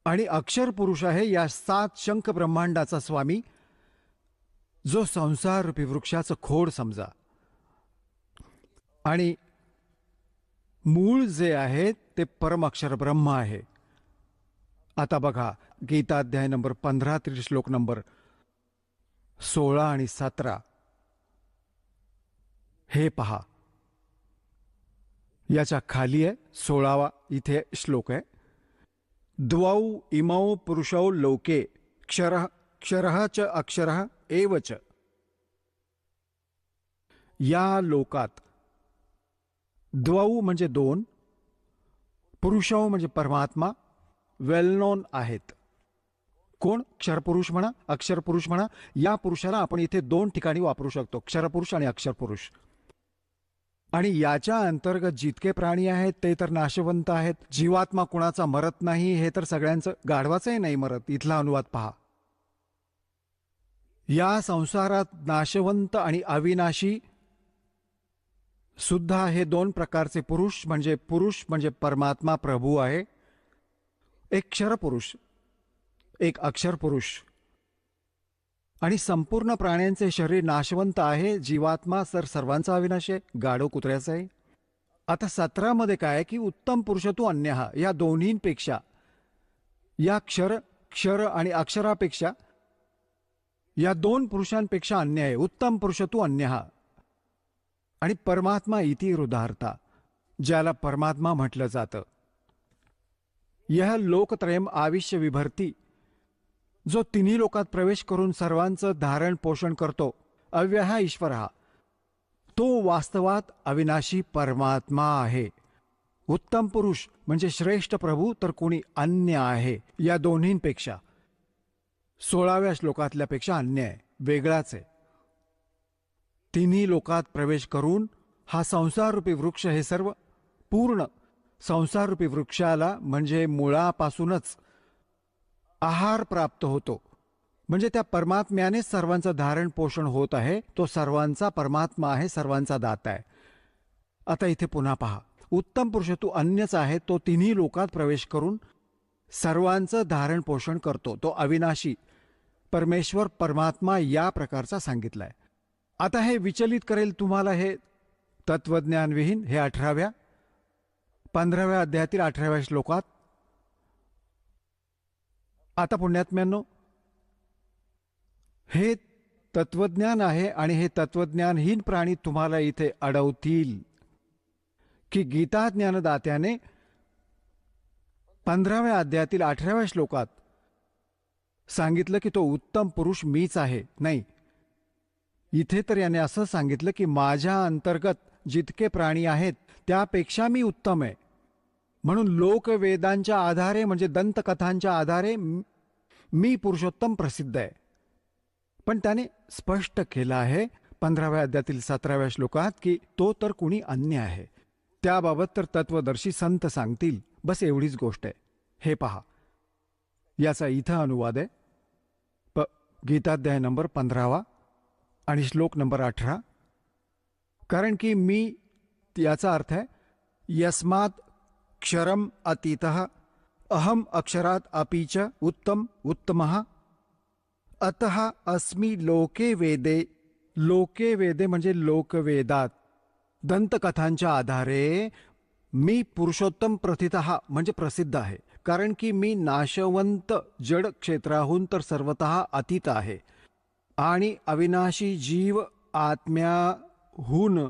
आणि अक्षर पुरुष आहे या 7 शंख ब्रह्मांडाचा स्वामी, जो संसार रूपी वृक्षाचं खोड समजा. आणि मूळ जे आहे ते परम अक्षर ब्रह्म आहे. आता बघा गीता अध्याय नंबर 15 श्लोक नंबर 16 आणि 17 हे पहा. याच्या खाली आहे 16वा इथे श्लोक आहे. द्वौ इमौ पुरुषौ लोके क्षरः क्षरः च अक्षरः एव च. या लोकात द्वौ म्हणजे दोन, पुरुषौ म्हणजे परमात्मा, वेल नोन आहेत. कोण? क्षरपुरुष म्हणा, अक्षरपुरुष म्हणा. या पुरुषाला आपण इथे 2 ठिकाणी वापरू शकतो, क्षरपुरुष आणि अक्षरपुरुष. आणि याच्या अंतर्गत जितके प्राणी आहेत ते तर नाशवंत आहेत. जीवात्मा कुणाचा मरत नाही, हे तर सगळ्यांचं, गाढवाचंही नाही मरत. इथला अनुवाद पहा. या संसारात नाशवंत आणि अविनाशी सुद्धा हे 2 प्रकारचे पुरुष म्हणजे परमात्मा प्रभू आहे. एक क्षरपुरुष, एक अक्षर पुरुष. आणि संपूर्ण प्राण्यांचे शरीर नाशवंत आहे. जीवात्मा तर सर्वांचा अविनाशी आहे, गाढव कुत्र्याचा आहे. आता 17 मध्ये काय आहे की उत्तम पुरुष तू अन्यहा, या दोन्हींपेक्षा, या क्षर आणि अक्षरापेक्षा, या दोन पुरुषांपेक्षा अन्य आहे. उत्तम पुरुष तू अन्यहा. आणि परमात्मा इति हृदार्था, ज्याला परमात्मा म्हटलं जातं. यह लोकत्रयम आविष्य विभरती, जो तिन्ही लोकात प्रवेश करून सर्वांचं धारण पोषण करतो. अव्यय ईश्वर, तो वास्तवात अविनाशी परमात्मा आहे. उत्तम पुरुष म्हणजे श्रेष्ठ प्रभू तर कोणी अन्य आहे. या दोन्हींपेक्षा 16व्या श्लोकातल्यापेक्षा अन्य आहे, वेगळाच आहे. तिन्ही लोकात प्रवेश करून हा संसाररूपी वृक्ष, हे सर्व पूर्ण संसाररूपी वृक्षाला म्हणजे मुळापासूनच आहार प्राप्त होतो. म्हणजे त्या परमात्म्यानेच सर्वांचं धारण पोषण होत आहे. तो सर्वांचा परमात्मा आहे, सर्वांचा दाता आहे. आता इथे पुन्हा पहा, उत्तम पुरुष तू अन्यच आहे. तो तिन्ही लोकात प्रवेश करून सर्वांचं धारण पोषण करतो. तो अविनाशी परमेश्वर परमात्मा या प्रकारचा सांगितलाय. आता हे विचलित करेल तुम्हाला हे तत्वज्ञानविहीन. हे 15व्या अध्यायातील 18व्या श्लोकात. आता पुण्यात्म्यांनो, हे तत्वज्ञान आहे आणि हे तत्वज्ञानहीन प्राणी तुम्हाला इथे अडवतील की गीता ज्ञानदात्याने 15व्या अध्यायातील 18व्या श्लोकात सांगितलं की तो उत्तम पुरुष मीच आहे. नाही, इथे तर याने असं सांगितलं की माझ्या अंतर्गत जितके प्राणी आहेत त्यापेक्षा मी उत्तम आहे. म्हणून लोकवेदांच्या आधारे म्हणजे दंतकथांच्या आधारे मी पुरुषोत्तम प्रसिद्ध आहे. पण त्याने स्पष्ट केलं आहे 15व्या अध्यायातील 17व्या श्लोकात की तो तर कुणी अन्य आहे. त्याबाबत तर तत्वदर्शी संत सांगतील. बस एवढीच गोष्ट आहे. हे पहा, याचा इथं अनुवाद आहे. गीताध्याय नंबर 15 आणि श्लोक नंबर 18. कारण की मी, याचा अर्थ आहे यस्मात क्षरम अतीतः अहम अक्षरात अपीच उत्तम उत्तमः अतः अस्मि लोके वेदे. लोके वेदे म्हणजे लोकवेदात दंतकथांच्या आधारे मी पुरुषोत्तम प्रथितः म्हणजे प्रसिद्ध आहे. कारण की मी नाशवंत जड क्षेत्राहून तर सर्वतः अतीत आहे आणि अविनाशी जीव आत्म्याहून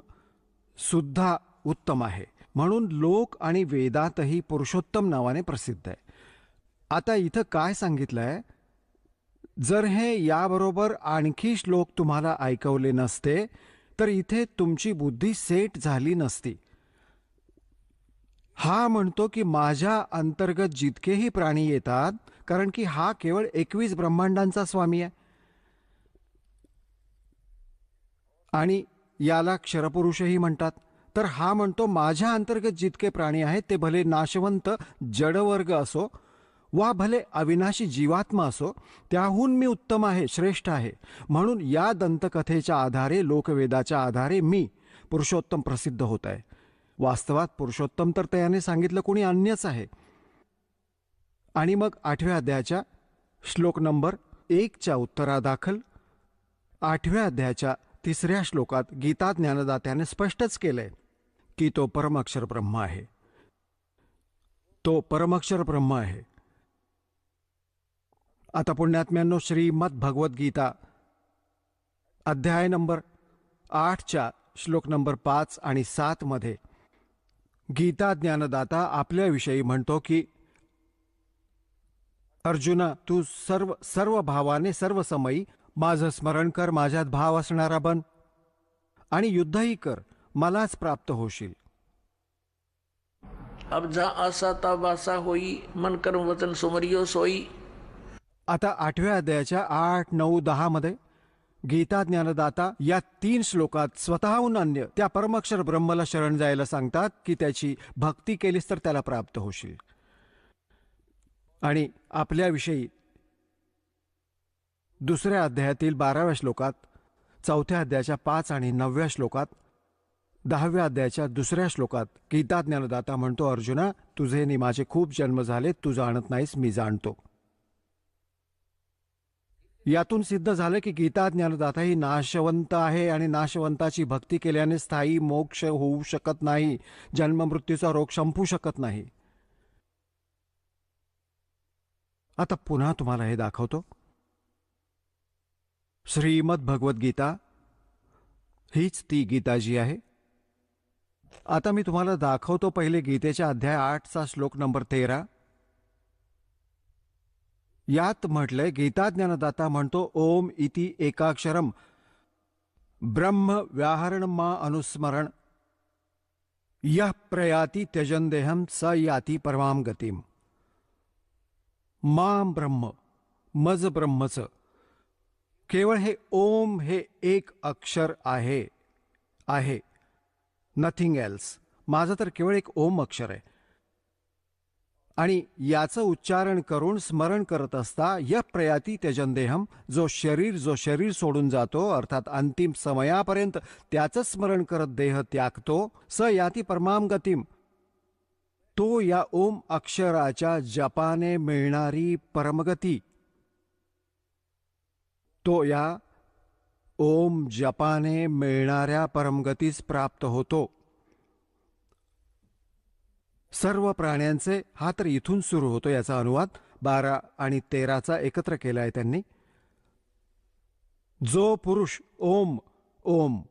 सुद्धा उत्तम आहे. म्हणून लोक आणि वेदातही पुरुषोत्तम नावाने प्रसिद्ध आहे. आता इथं काय सांगितलंय, जर हे याबरोबर आणखी श्लोक तुम्हाला ऐकवले नसते तर इथे तुमची बुद्धी सेट झाली नसती. हा म्हणतो की माझ्या अंतर्गत जितकेही प्राणी येतात, कारण की हा केवळ 21 ब्रह्मांडांचा स्वामी आहे आणि याला क्षरपुरुषही म्हणतात. तर हा म्हणतो माझ्या अंतर्गत जितके प्राणी आहेत ते भले नाशवंत जडवर्ग असो वा भले अविनाशी जीवात्मा असो, त्याहून मी उत्तम आहे, श्रेष्ठ आहे. म्हणून या दंतकथेच्या आधारे, लोकवेदाच्या आधारे मी पुरुषोत्तम प्रसिद्ध होत आहे. वास्तवात पुरुषोत्तम तर त्याने सांगितलं कोणी अन्यच आहे. आणि मग 8व्या अध्यायाच्या श्लोक नंबर 1च्या उत्तरादाखल 8व्या अध्यायाच्या 3ऱ्या श्लोकात गीता ज्ञानदात्याने स्पष्टच केलंय की तो परमअक्षर ब्रह्म आहे. तो परमअक्षर ब्रह्म आहे. आता पुण्यात्म्यांनो, श्रीमद भगवद्गीता अध्याय नंबर 8च्या श्लोक नंबर 5 आणि 7 मध्ये गीता ज्ञानदाता आपल्याविषयी म्हणतो की अर्जुना, तू सर्व भावाने सर्व समयी माझं स्मरण कर, माझ्यात भाव असणारा बन आणि युद्धही कर, मलाच प्राप्त होशील. अब जा आसा तब आसा होई, मन कर्म वचन सुमरियो सोई. आता 8व्या अध्यायाच्या 8, 9, 10 मध्ये गीता ज्ञानदाता या 3 श्लोकात स्वतःहून अन्य त्या परमअक्षर ब्रह्मला शरण जायला सांगतात की त्याची भक्ती केलीस तर त्याला प्राप्त होशील. आणि आपल्याविषयी 2ऱ्या अध्यायातील 12व्या श्लोकात, 4थ्या अध्यायाच्या 5 आणि 9व्या श्लोकात, 10व्या अध्यायाच्या 2ऱ्या श्लोकात गीता ज्ञानदाता म्हणतो, अर्जुना, तुझे नि माझे खूप जन्म झाले, तू जाणत नाहीस, मी जाणतो. यातून सिद्ध झालं की गीता ज्ञानदाता ही नाशवंत आहे आणि नाशवंताची भक्ती केल्याने स्थायी मोक्ष होऊ शकत नाही, जन्ममृत्यूचा रोग संपू शकत नाही. आता पुन्हा तुम्हाला हे दाखवतो. श्रीमद भगवद्गीता हीच ती गीता जी आहे. आता मी तुम्हाला दाखवतो पहिले गीतेच्या अध्याय 8चा श्लोक नंबर 13. यात म्हटलंय, गीता ज्ञानदाता म्हणतो, ओम इति एकाक्षरम ब्रह्म व्याहरण मा अनुस्मरण यः प्रयाती त्यजन देहम स याती परमाम गतीम. माम ब्रह्म, मज ब्रह्मच, केवळ हे ओम हे एक अक्षर आहे नथिंग एल्स. माझं तर केवळ एक ओम अक्षर आहे. आणि याचं उच्चारण करून स्मरण करत असता य प्रयाती त्यजन देहम, जो शरीर सोडून जातो, अर्थात अंतिम समयापर्यंत त्याचं स्मरण करत देह त्यागतो, स याती परमाम गतीम, तो या ओम अक्षराच्या जपाने मिळणारी परमगती, तो या ओम जपाने मिळणाऱ्या परमगतीस प्राप्त होतो. सर्व प्राण्यांचे, हा तर इथून सुरू होतो याचा अनुवाद 12 आणि 13चा एकत्र केला आहे त्यांनी. जो पुरुष ओम ओम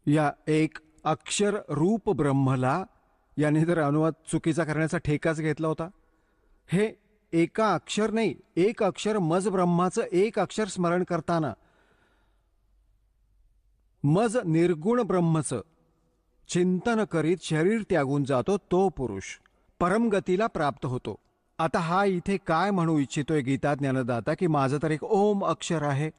या एक अक्षर रूप ब्रह्मला, याने जर अनुवाद चुकीचा करण्याचा ठेकाच घेतला होता. हे एका अक्षर नाही, एक अक्षर मज ब्रह्माचं एक अक्षर स्मरण करताना मज निर्गुण ब्रह्मचं चिंतन करीत शरीर त्यागून जातो, तो पुरुष परमगतीला प्राप्त होतो. आता हा इथे काय म्हणू इच्छितोय गीता ज्ञानदाता, की माझं तर एक ओम अक्षर आहे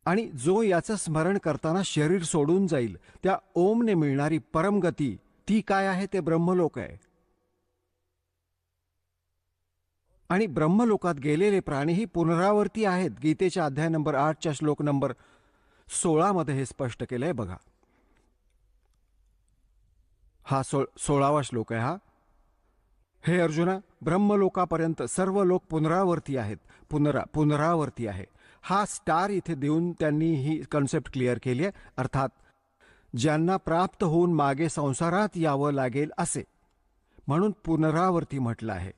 आणि जो याचं स्मरण करताना शरीर सोडून जाईल, त्या ओमने मिळणारी परमगती ती काय आहे, ते ब्रह्मलोक आहे. आणि ब्रह्मलोकात गेलेले प्राणीही पुनरावर्ती आहेत. गीतेच्या अध्याय नंबर 8च्या श्लोक नंबर 16 मध्ये हे स्पष्ट केलंय बघा. हा 16वा श्लोक आहे हा. हे अर्जुना, ब्रह्मलोकापर्यंत सर्व लोक पुनरावर्ती आहेत. पुनरावर्ती आहे. हा स्टार इथे देऊन त्यांनी ही कन्सेप्ट क्लिअर केली आहे. अर्थात ज्यांना प्राप्त होऊन मागे संसारात यावं लागेल असे, म्हणून पुनरावर्ती म्हटलं आहे.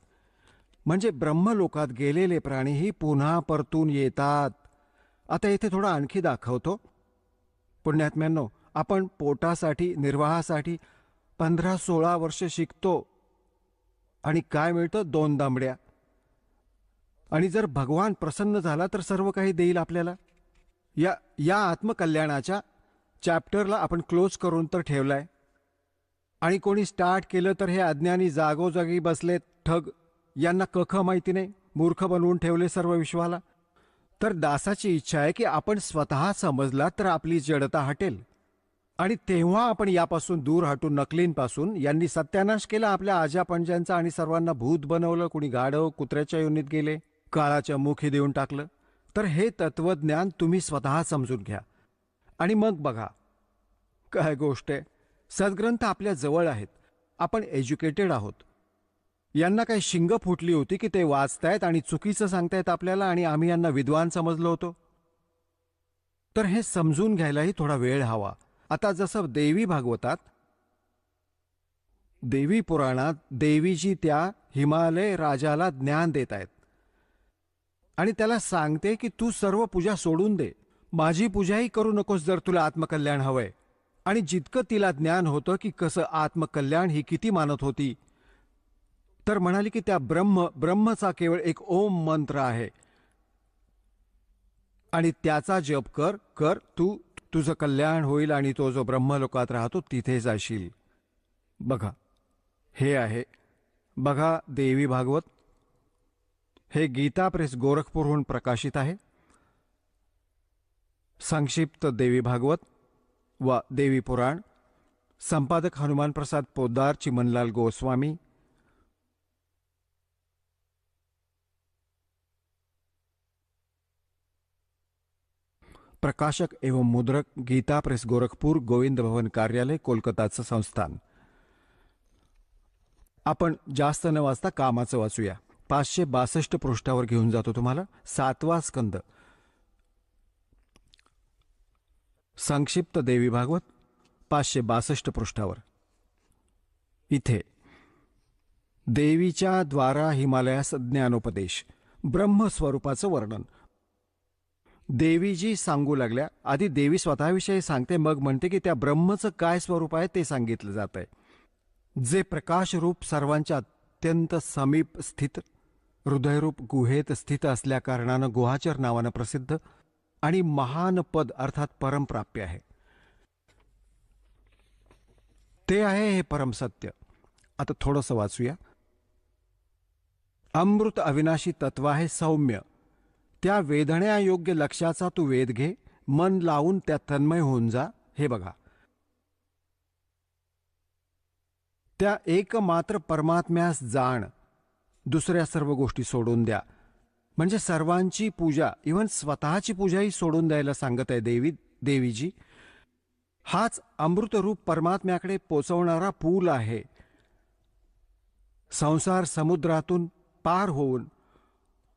म्हणजे ब्रह्मलोकात गेलेले प्राणीही पुन्हा परतून येतात. आता इथे थोडं आणखी दाखवतो. पुण्यात्म्यांनो, आपण पोटासाठी, निर्वाहासाठी 15-16 वर्ष शिकतो आणि काय मिळतं? 2 दांबड्या. आणि जर भगवान प्रसन्न झाला तर सर्व काही देईल आपल्याला. या आत्मकल्याणाच्या चॅप्टरला आपण क्लोज करून तर ठेवलाय. आणि कोणी स्टार्ट केलं तर हे अज्ञानी जागोजागी बसलेत ठग, यांना कख माहिती नाही, मूर्ख बनवून ठेवले सर्व विश्वाला. तर दासाची इच्छा आहे की आपण स्वतः समजला तर आपली जडता हटेल आणि तेव्हा आपण यापासून दूर हटून नकलींपासून. यांनी सत्यानाश केला आपल्या आजापंजांचा आणि सर्वांना भूत बनवलं. कुणी गाढव कुत्र्याच्या योनीत गेले, काळाच्या मुखी देऊन टाकलं. तर हे तत्वज्ञान तुम्ही स्वतः समजून घ्या आणि मग बघा काय गोष्ट आहे. सद्ग्रंथ आपल्या जवळ आहेत, आपण एज्युकेटेड आहोत. यांना काही शिंग फुटली होती की ते वाचतायत आणि चुकीचं सांगतायत आपल्याला आणि आम्ही यांना विद्वान समजलो होतो. तर हे समजून घ्यायलाही थोडा वेळ हवा. आता जसं देवी भागवतात, देवी पुराणात देवीजी त्या हिमालय राजाला ज्ञान देत आहेत आणि त्याला सांगते की तू सर्व पूजा सोडून दे, माझी पूजाही करू नकोस जर तुला आत्मकल्याण हवंय. आणि जितकं तिला ज्ञान होतं की कसं आत्मकल्याण ही किती मानत होती, तर म्हणाली की त्या ब्रह्मचा केवळ एक ओम मंत्र आहे आणि त्याचा जप कर तुझं कल्याण होईल आणि तो जो ब्रह्मलोकात राहतो तिथे जाशील. बघा हे आहे, बघा देवी भागवत. हे गीता प्रेस गोरखपूरहून प्रकाशित आहे. संक्षिप्त देवी भागवत व देवी पुराण. संपादक हनुमान प्रसाद पोद्दार, चिमनलाल गोस्वामी. प्रकाशक एवं मुद्रक गीता प्रेस गोरखपुर, गोविंद भवन कार्यालय, कोलकाताचं संस्थान. आपण जास्त न वाचता कामाचं वाचूया. 562 पृष्ठावर घेऊन जातो तुम्हाला. 7वा स्कंद, संक्षिप्त देवी भागवत, 562 पृष्ठावर. इथे देवीच्या द्वारा हिमालयास ज्ञानोपदेश, ब्रह्मस्वरूपाचं वर्णन. देवीजी सांगू लागल्या. आधी देवी स्वतःविषयी सांगते, मग म्हणते की त्या ब्रह्मचं काय स्वरूप आहे ते सांगितलं जात आहे. जे प्रकाशरूप, सर्वांच्या अत्यंत समीप स्थित, हृदयरूप गुहेत स्थित असल्याकारणानं गुहाचर नावानं प्रसिद्ध आणि महान पद अर्थात परमप्राप्य आहे. ते आहे हे परमसत्य. आता थोडंसं वाचूया. अमृत अविनाशी तत्व आहे सौम्य. त्या वेधण्यायोग्य लक्षाचा तू वेध घे, मन लावून त्या तन्मय होऊन जा. हे बघा, त्या एकमात्र परमात्म्यास जाण, दुसऱ्या सर्व गोष्टी सोडून द्या. म्हणजे सर्वांची पूजा, इव्हन स्वतःची पूजाही सोडून द्यायला सांगत आहे देवीजी. हाच अमृतरूप परमात्म्याकडे पोचवणारा पूल आहे. संसार समुद्रातून पार होऊन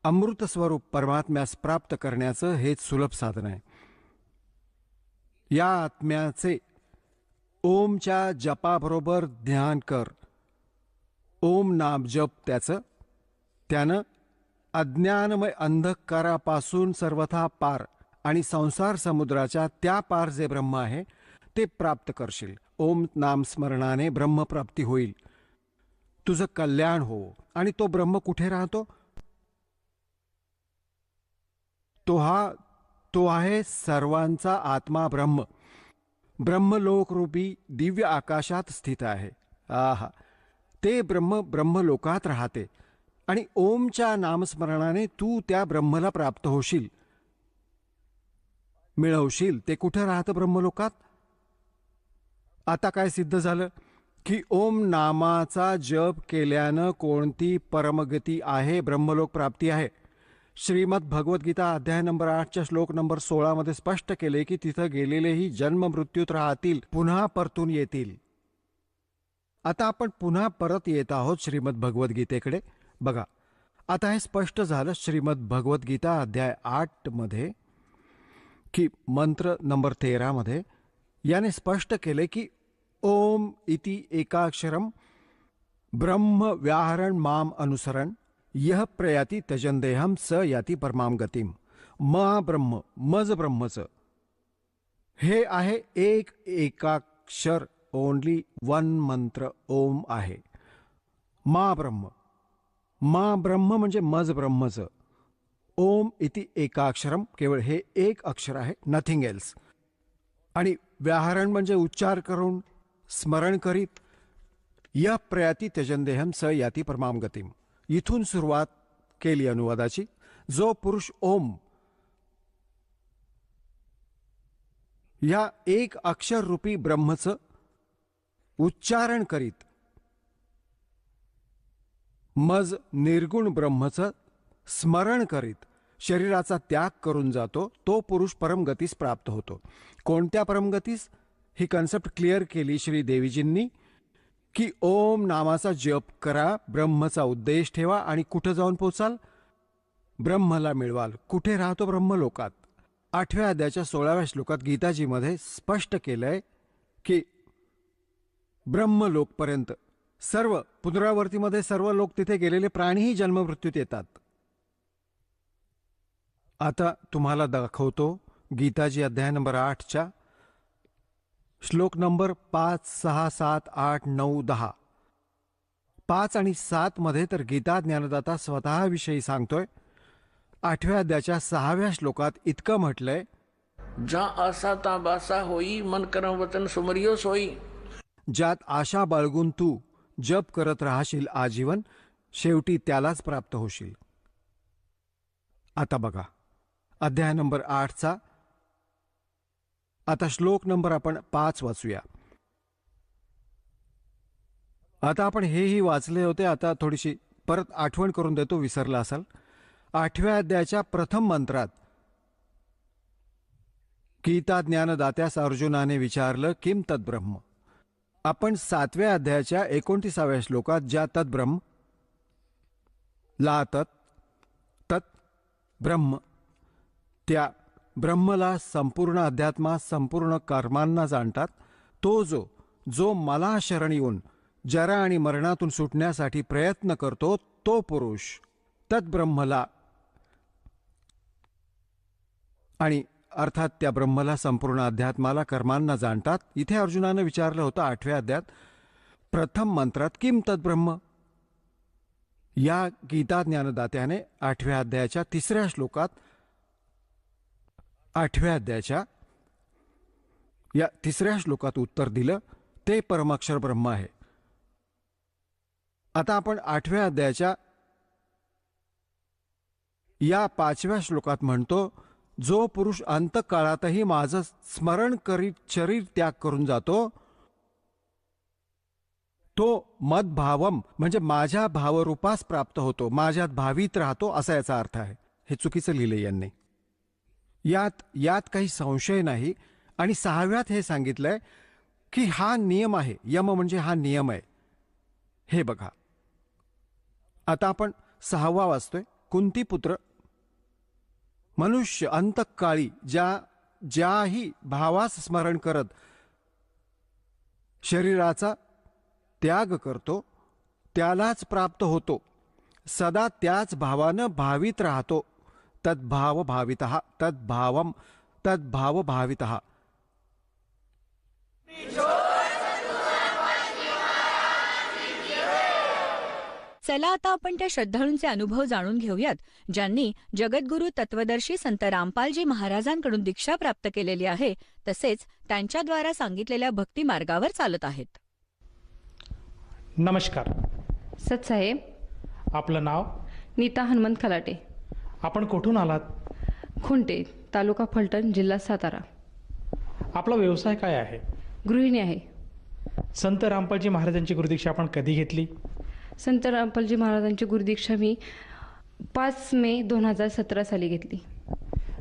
अमृत स्वरूप परमात्म्यास प्राप्त करण्याचं हेच सुलभ साधन आहे. या आत्म्याचे ओमच्या जपाबरोबर ध्यान कर. ओम नाम जप त्यानं अज्ञानमय अंधकारापासून सर्वथा पार आणि संसार समुद्राच्या त्या पार जे ब्रह्म आहे ते प्राप्त करशील. ओम नाम स्मरणाने ब्रह्मप्राप्ती होईल, तुझं कल्याण हो. आणि तो ब्रह्म कुठे राहतो? तो आहे सर्वांचा आत्मा ब्रह्म. ब्रह्मलोकरूपी दिव्य आकाशात स्थित आहे. आहा, ते ब्रह्म ब्रह्मलोकात राहते आणि ओमच्या नामस्मरणाने तू त्या ब्रह्मला प्राप्त होशील, मिळवशील. ते कुठे राहतं? ब्रह्मलोकात. आता काय सिद्ध झालं की ओम नामाचा जप केल्यानं कोणती परमगती आहे? ब्रह्मलोक प्राप्ती आहे. श्रीमद भगवद्गीता अध्याय नंबर 8च्या श्लोक नंबर 16 मध्ये स्पष्ट केले की तिथं गेलेलेही जन्म मृत्यूत राहतील, पुन्हा परतून येतील. आता आपण पुन्हा परत येत आहोत श्रीमद भगवद्गीतेकडे. बघा, आता हे स्पष्ट झालं श्रीमद भगवद्गीता अध्याय 8 मध्ये की मंत्र नंबर 13 मध्ये याने स्पष्ट केले की ओम इति एकाक्षरम ब्रह्म व्याहरण माम अनुसरण यह प्रयाती त्यजंदेहम स याती परमाम गतिम. ब्रह्म, मज ब्रह्मचं हे आहे एक एकाक्षर, ओनली वन मंत्र ओम आहे. ब्रह्म म्हणजे मज ब्रह्मचं. ओम इति एकाक्षरम, केवळ हे एक अक्षर आहे, नथिंग एल्स. आणि व्याहरण म्हणजे उच्चार करून, स्मरण करीत. या प्रयाती त्यजंदेहम स याती परमाम गतिम. इथून सुरुवात केली अनुवादाची. जो पुरुष ओम या एक अक्षर रूपी ब्रह्मचं उच्चारण करीत, मज निर्गुण ब्रह्मचं स्मरण करीत शरीराचा त्याग करून जातो, तो पुरुष परमगतीस प्राप्त होतो. कोणत्या परमगतीस? ही कन्सेप्ट क्लिअर केली श्री देवीजींनी की ओम नामाचा जप करा, ब्रह्मचा उद्देश ठेवा आणि कुठं जाऊन पोचाल? ब्रह्मला मिळवाल. कुठे राहतो? ब्रह्मलोकात. 8व्या अध्यायाच्या 16व्या श्लोकात गीताजीमध्ये स्पष्ट केलंय की ब्रह्मलोकपर्यंत सर्व पुनरावर्तीमध्ये सर्व लोक, तिथे गेलेले प्राणीही जन्ममृत्यूत येतात. आता तुम्हाला दाखवतो गीताजी अध्याय नंबर 8च्या श्लोक नंबर 5, 6, 7, 8, 9, 10. 5 आणि 7 मध्ये तर गीता ज्ञानदाता स्वतःविषयी सांगतोय. 8व्या अध्यायाच्या 6व्या श्लोकात इतकं म्हटलंय, जा आसा ता बासा होई, मन करम वचन सुमरियो सोई. ज्यात आशा बाळगून तू जप करत राहशील आजीवन, शेवटी त्यालाच प्राप्त होशील. आता बघा अध्याय नंबर 8चा आता श्लोक नंबर आपण 5 वाचूया. आता आपण हेही वाचले होते, आता थोडीशी परत आठवण करून देतो, विसरला असाल. 8व्या अध्यायाच्या प्रथम मंत्रात गीता ज्ञानदात्यास अर्जुनाने विचारलं, किम तद्ब्रह्म. आपण 7व्या अध्यायाच्या 29व्या श्लोकात ज्या तद्ब्रह्म ला तत् ब्रह्म, त्या ब्रह्मला संपूर्ण अध्यात्मा, संपूर्ण कर्मांना जाणतात. तो जो मला शरण येऊन जरा आणि मरणातून सुटण्यासाठी प्रयत्न करतो, तो पुरुष तद्ब्रह्मला, आणि अर्थात त्या ब्रह्मला, संपूर्ण अध्यात्माला, कर्मांना जाणतात. इथे अर्जुनानं विचारलं होतं 8व्या अध्यायात प्रथम मंत्रात किम तद्ब्रह्म. या गीता ज्ञानदात्याने 8व्या अध्यायाच्या 3ऱ्या श्लोकात 8व्या अध्यायाच्या या 3ऱ्या श्लोकात उत्तर दिलं, ते परमाक्षर ब्रह्म आहे. आता आपण 8व्या अध्यायाच्या या 5व्या श्लोकात म्हणतो, जो पुरुष अंतकाळातही माझं स्मरण करीत शरीर त्याग करून जातो, तो मदभावम म्हणजे माझ्या भावरूपास प्राप्त होतो, माझ्यात भावित राहतो, असा याचा अर्थ आहे. हे चुकीचं लिहिलं यांनी. यात काही संशय नाही. आणि 6व्यात हे सांगितलंय की हा नियम आहे. यम म्हणजे हा नियम आहे. हे बघा, आता आपण 6वा वाचतोय. कुंतीपुत्र मनुष्य अंतकाळी ज्याही भावास स्मरण करत शरीराचा त्याग करतो, त्यालाच प्राप्त होतो, सदा त्याच भावानं भावित राहतो. तद्भाव भावितः, तद्भावम तद्भाव भावितः. चला आता आपण त्या श्रद्धाळूंचे अनुभव जाणून घेऊयात, ज्यांनी जगद्गुरू तत्वदर्शी संत रामपालजी महाराजांकडून दीक्षा प्राप्त केलेली आहे, तसेच त्यांच्याद्वारा सांगितलेल्या भक्ती मार्गावर चालत आहेत. नमस्कार. सतसाहेब, आपलं नाव? नीता हनुमंत खलाटे, आपण कुठून आलात? खुंटे, तालुका फलटण, जिल्हा सातारा. आपला व्यवसाय काय आहे? गृहिणी आहे. संत रामपालजी महाराजांची गुरुदीक्षा आपण कधी घेतली? संत रामपालजी महाराजांची गुरुदीक्षा मी 5 मे 2017 साली घेतली.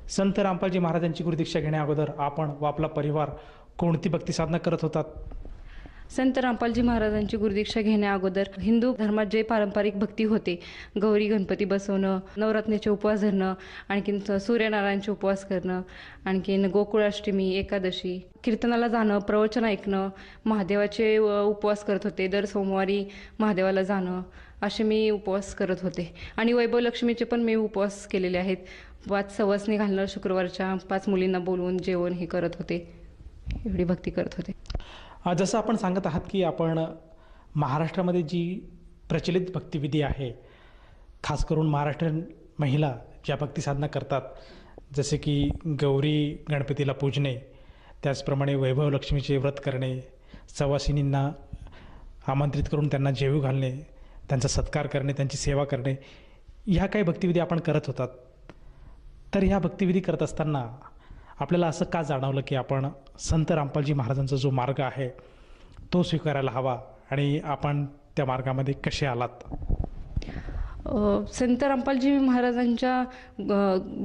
संत रामपालजी महाराजांची गुरुदीक्षा घेण्या अगोदर आपण व आपला परिवार कोणती भक्ती साधना करत होतात? संत रामपालजी महाराजांची गुरुदीक्षा घेण्या अगोदर हिंदू धर्मात जे पारंपरिक भक्ती होते, गौरी गणपती बसवणं, नवरात्रीचे उपवास धरणं, आणखीन सूर्यनारायणचे उपवास करणं, आणखीन गोकुळाष्टमी, एकादशी, कीर्तनाला जाणं, प्रवचन ऐकणं, महादेवाचे उपवास करत होते. दर सोमवारी महादेवाला जाणं, असे मी उपवास करत होते. आणि वैभव लक्ष्मीचे पण मी उपवास केलेले आहेत. 5 सवासणी घालणं, शुक्रवारच्या 5 मुलींना बोलवून जेवण हे करत होते. एवढी भक्ती करत होते. जसं आपण सांगत आहात की आपण महाराष्ट्रामध्ये जी प्रचलित भक्तिविधी आहे, खास करून महाराष्ट्रीयन महिला ज्या भक्ती साधना करतात, जसे की गौरी गणपतीला पूजणे, त्याचप्रमाणे वैभव लक्ष्मीचे व्रत करणे, सवासिनींना आमंत्रित करून त्यांना जेवू घालणे, त्यांचा सत्कार करणे, त्यांची सेवा करणे, ह्या काही भक्तिविधी आपण करत होतात. तर ह्या भक्तिविधी करत असताना आपल्याला असं का जाणवलं की आपण संत रामपालजी महाराजांचा जो मार्ग आहे तो स्वीकारायला हवा, आणि आपण त्या मार्गामध्ये कसे आलात? संत रामपालजी महाराजांच्या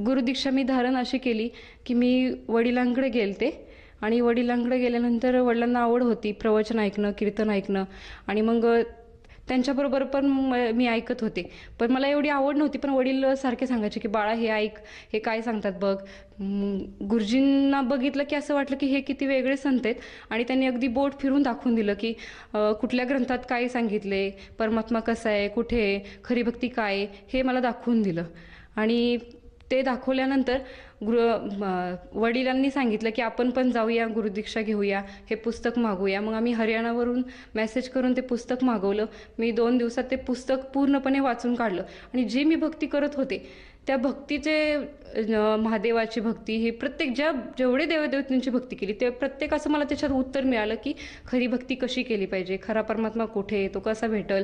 गुरुदीक्षा मी धारण अशी केली की मी वडिलांकडे गेलते, आणि वडिलांकडे गेल्यानंतर वडिलांना आवड होती प्रवचन ऐकणं, कीर्तन ऐकणं, आणि मग त्यांच्याबरोबर पण मी ऐकत होते. पण मला एवढी आवड नव्हती. पण वडील सारखे सांगायचे की बाळा हे ऐक, हे काय सांगतात बघ. गुरुजींना बघितलं की असं वाटलं की हे किती वेगळे संत आहेत, आणि त्यांनी अगदी बोट फिरून दाखवून दिलं की कुठल्या ग्रंथात काय सांगितले, परमात्मा कसा आहे, कुठे आहे, खरी भक्ती काय आहे, हे मला दाखवून दिलं. आणि ते दाखवल्यानंतर वडिलांनी सांगितलं की आपण पण जाऊया, गुरुदीक्षा घेऊया, हे पुस्तक मागूया. मग आम्ही हरियाणावरून मेसेज करून ते पुस्तक मागवलं. मी 2 दिवसात ते पुस्तक पूर्णपणे वाचून काढलं, आणि जी मी भक्ती करत होते त्या भक्तीचे, महादेवाची भक्ती, ही प्रत्येक जेवढे देवदेवतांची भक्ती केली ते प्रत्येक असं मला त्याच्यात उत्तर मिळालं की खरी भक्ती कशी केली पाहिजे, खरा परमात्मा कुठे, तो कसा भेटल,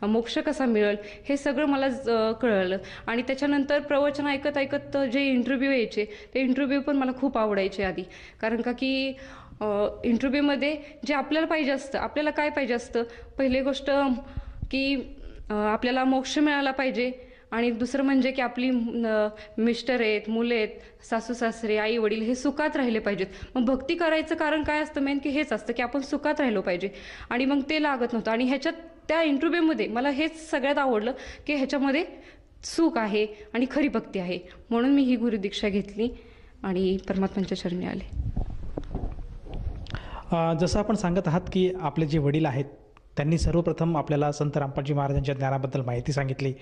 मोक्ष कसा मिळेल, हे सगळं मला कळलं. आणि त्याच्यानंतर प्रवचन ऐकत ऐकत जे इंटरव्ह्यू यायचे ते इंटरव्ह्यू पण मला खूप आवडायचे आधी. कारण का की इंटरव्ह्यूमध्ये जे आपल्याला पाहिजे असतं, आपल्याला काय पाहिजे असतं, पहिली गोष्ट की आपल्याला मोक्ष मिळाला पाहिजे, आणि दुसरं म्हणजे की आपली मिस्टर आहेत, मुलं आहेत, सासू सासरे, आई वडील हे सुखात राहिले पाहिजेत. मग भक्ती करायचं कारण काय असतं मेन की हेच असतं की आपण सुखात राहिलो पाहिजे. आणि मग ते लागत नव्हतं. आणि ह्याच्यात त्या इंटरव्ह्यूमध्ये मला हेच सगळ्यात आवडलं की ह्याच्यामध्ये सुख आहे आणि खरी भक्ती आहे. म्हणून मी ही गुरुदीक्षा घेतली आणि परमात्म्यांच्या चरणी आले. जसं आपण सांगत आहात की आपले जे वडील आहेत त्यांनी सर्वप्रथम आपल्याला संत रामपालजी महाराजांच्या ज्ञानाबद्दल माहिती सांगितली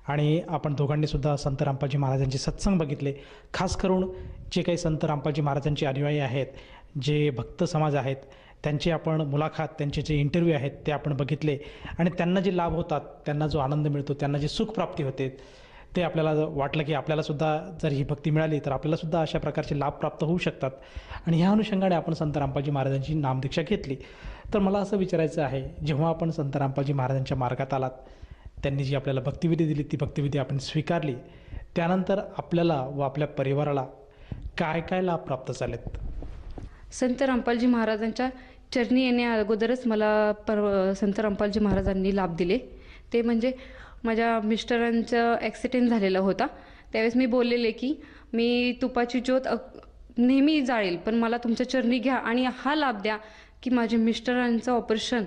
आणि आपण दोघांनी सुद्धा संत रामपालजी महाराजांचे सत्संग बघितले. खास करून जे काही संत रामपालजी महाराजांचे अनुयायी आहेत, जे भक्त समाज आहेत, त्यांची आपण मुलाखत, त्यांचे जे इंटरव्ह्यू आहेत ते आपण बघितले आणि त्यांना जे लाभ होतात, त्यांना जो आनंद मिळतो, त्यांना जे सुखप्राप्ती होते, ते आपल्याला वाटलं की आपल्यालासुद्धा जर ही भक्ती मिळाली तर आपल्यालासुद्धा अशा प्रकारचे लाभ प्राप्त होऊ शकतात. आणि ह्या अनुषंगाने आपण संत रामपालजी महाराजांची नामदीक्षा घेतली. तर मला असं विचारायचं आहे, जेव्हा आपण संत रामपालजी महाराजांच्या मार्गात आलात, त्यांनी जी आपल्याला भक्तिविधी दिली ती भक्तिविधी आपण स्वीकारली, त्यानंतर आपल्याला व आपल्या परिवाराला काय काय लाभ प्राप्त झालेत? संत रामपालजी महाराजांच्या चरणी येण्या अगोदरच मला संत रामपालजी महाराजांनी लाभ दिले. ते म्हणजे माझ्या मिस्टरांचं ॲक्सिडेंट झालेला होता. त्यावेळेस मी बोललेले की मी तुपाची ज्योत नेहमी जाळेल, पण मला तुमच्या चरणी घ्या आणि हा लाभ द्या की माझे मिस्टरांचं ऑपरेशन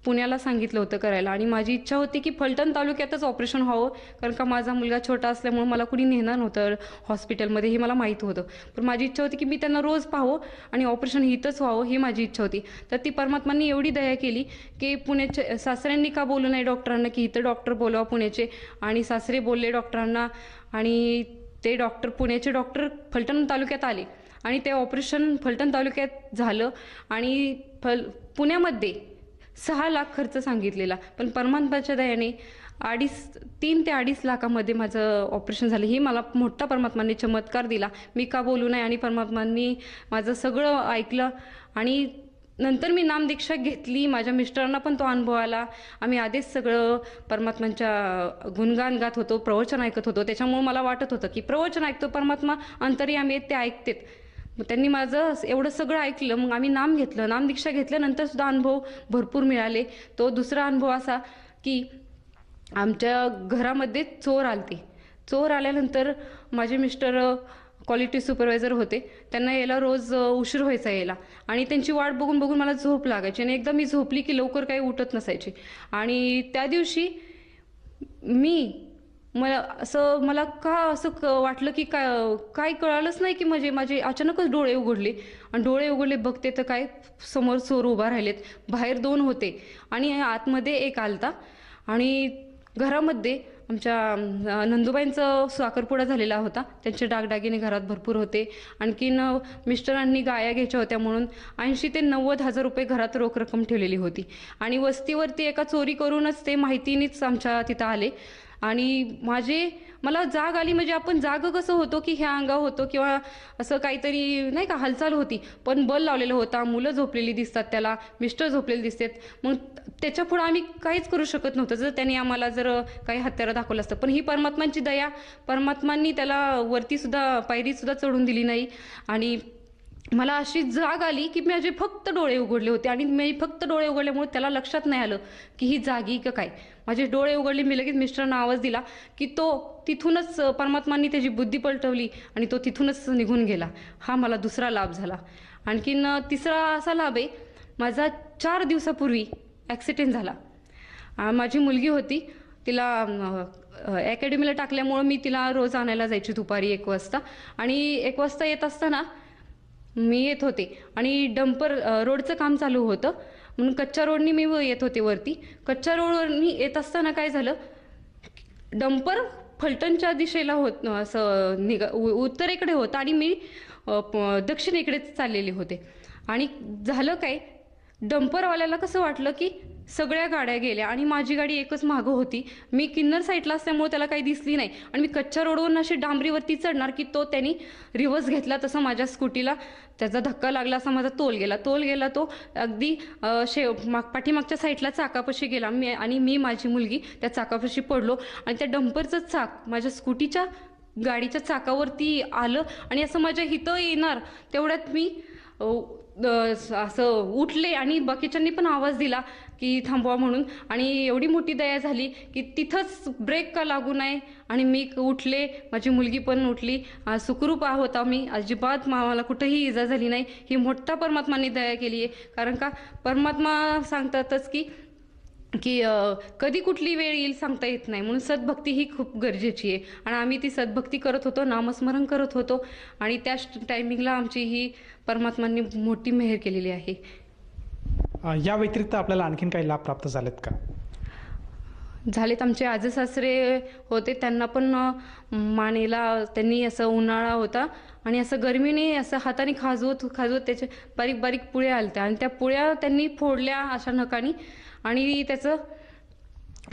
पुण्याला सांगितलं होतं करायला. आणि माझी इच्छा होती की फलटण तालुक्यातच ऑपरेशन व्हावं, कारण का माझा मुलगा छोटा असल्यामुळे मला कुणी नेणार नव्हतं हॉस्पिटलमध्ये, हे मला माहीत होतं. पण माझी इच्छा होती की मी त्यांना रोज पाहावं आणि ऑपरेशन इथंच व्हावं, ही माझी इच्छा होती. तर ती परमात्मांनी एवढी दया केली की पुण्याच्या सासऱ्यांनी का बोलू नाही डॉक्टरांना की इथं डॉक्टर बोलवा पुण्याचे, आणि सासरे बोलले डॉक्टरांना आणि ते डॉक्टर, पुण्याचे डॉक्टर फलटण तालुक्यात आले आणि ते ऑपरेशन फलटण तालुक्यात झालं. आणि पुण्यामध्ये 6 लाख खर्च सांगितलेला, पण परमात्म्याच्या दयाने 3 ते 2.5 लाखामध्ये माझं ऑपरेशन झालं. ही मला मोठा परमात्मांनी चमत्कार दिला, मी का बोलू नाही. आणि परमात्मांनी माझं सगळं ऐकलं आणि नंतर मी नामदीक्षा घेतली. माझ्या मिस्टरांना पण तो अनुभव आला. आम्ही आधीच सगळं परमात्मांच्या गुणगान गात होतो, प्रवचन ऐकत होतो. त्याच्यामुळे मला वाटत होतं की प्रवचन ऐकतो, परमात्मा अंतर्यामी आहेत, ते ऐकतेत. मग त्यांनी माझं एवढं सगळं ऐकलं. मग आम्ही नाम घेतलं, नामदीक्षा घेतल्यानंतर सुद्धा अनुभव भरपूर मिळाले. तो दुसरा अनुभव असा की आमच्या घरामध्ये चोर आलते. चोर आल्यानंतर माझे मिस्टर क्वालिटी सुपरवायझर होते, त्यांना यायला रोज उशीर व्हायचा यायला आणि त्यांची वाट बघून बघून मला झोप लागायची. आणि एकदा मी झोपली की लवकर काही उठत नसायचे. आणि त्या दिवशी मला का असं वाटलं की काय कळालंच नाही की माझे अचानकच डोळे उघडले आणि डोळे उघडले बघते तर काय समोर चोर उभा राहिलेत. बाहेर 2 होते आणि आतमध्ये 1 आलता. आणि घरामध्ये आमच्या नंदुबाईंचं साखरपुडा झालेला होता, त्यांचे डागडागिने घरात भरपूर होते. आणखीन मिस्टरांनी गाया घ्यायच्या होत्या म्हणून 80,000 ते 90,000 रुपये घरात रोख रक्कम ठेवलेली होती. आणि वस्तीवरती एका चोरी करूनच ते माहितीनेच आमच्या तिथं आले. आणि मला जाग आली, म्हणजे आपण जाग कसं होतो की ह्या अंगा होतो किंवा असं काहीतरी नाही का हालचाल होती, पण बल लावलेलं होता. मुलं झोपलेली दिसतात त्याला, मिस्टर झोपलेले दिसतात. मग त्याच्या पुढे आम्ही काहीच करू शकत नव्हतं जर त्यांनी आम्हाला जर काही हत्यारं दाखवलं असतं. पण ही परमात्मांची दया, परमात्मांनी त्याला वरतीसुद्धा पायरीसुद्धा चढून दिली नाही. आणि मला अशी जाग आली की माझे फक्त डोळे उघडले होते आणि मी फक्त डोळे उघडल्यामुळे त्याला लक्षात नाही आलं की ही जागी का काय. माझे डोळे उघडले, मी लगेच मिस्टरांना आवाज दिला की तो तिथूनच परमात्मांनी त्याची बुद्धी पलटवली आणि तो तिथूनच निघून गेला. हा मला दुसरा लाभ झाला. आणखीन तिसरा असा लाभ आहे, माझा 4 दिवसापूर्वी ॲक्सिडेंट झाला. माझी मुलगी होती, तिला अकॅडमीला टाकल्यामुळं मी तिला रोज आणायला जायची दुपारी 1 वाजता. आणि 1 वाजता येत असताना मी येत होते आणि डंपर रोडचं काम चालू होतं म्हणून कच्च्या रोडनी मी येत होते वरती. कच्च्या रोडवरनी येत असताना काय झालं, डंपर फलटणच्या दिशेला असं उत्तरेकडे होता आणि मी दक्षिणेकडे चाललेले होते. आणि झालं काय, डंपरवाल्याला कसं वाटलं की सगळ्या गाड्या गेल्या आणि माझी गाडी एकच मागं होती. मी किन्नर साईडला असल्यामुळे त्याला काही दिसली नाही आणि मी कच्च्या रोडवरून अशी डांबरीवरती चढणार की तो त्यांनी रिव्हर्स घेतला, तसं माझ्या स्कूटीला त्याचा धक्का लागला, असा माझा तोल गेला. तो अगदी पाठीमागच्या साईडला चाकापाशी गेला. मी माझी मुलगी त्या चाकापाशी पडलो आणि त्या डंपरचं चाक माझ्या स्कूटीच्या गाडीच्या चाकावरती आलं आणि असं माझ्या हितं येणार तेवढ्यात मी असं उठले आणि बाकीच्यांनी पण आवाज दिला की थांबवा म्हणून, आणि एवढी मोठी दया झाली की तिथंच ब्रेक का लागू नये आणि मी उठले, माझी मुलगी पण उठली. सुखरूप होता मी, अजिबात मला कुठेही इजा झाली नाही. ही मोठा परमात्माने दया केली आहे. कारण का परमात्मा सांगतातच की कधी कुठली वेळ येईल सांगता येत नाही, म्हणून सद्भक्ती ही खूप गरजेची आहे. आणि आम्ही ती सद्भक्ती करत होतो, नामस्मरण करत होतो, आणि त्याच टायमिंगला आमची ही परमात्माने मोठी मेहर केलेली आहे. या व्यतिरिक्त आपल्याला आणखीन काही लाभ प्राप्त झालेत का? झालेत. आमचे आजे सासरे होते, त्यांना पण मानेला त्यांनी असं उन्हाळा होता आणि असं गरमीने असं हाताने खाजवत त्याचे बारीक बारीक पुळ्या आलत्या, आणि त्या पुळ्या त्यांनी फोडल्या अशा नखानी, आणि त्याचं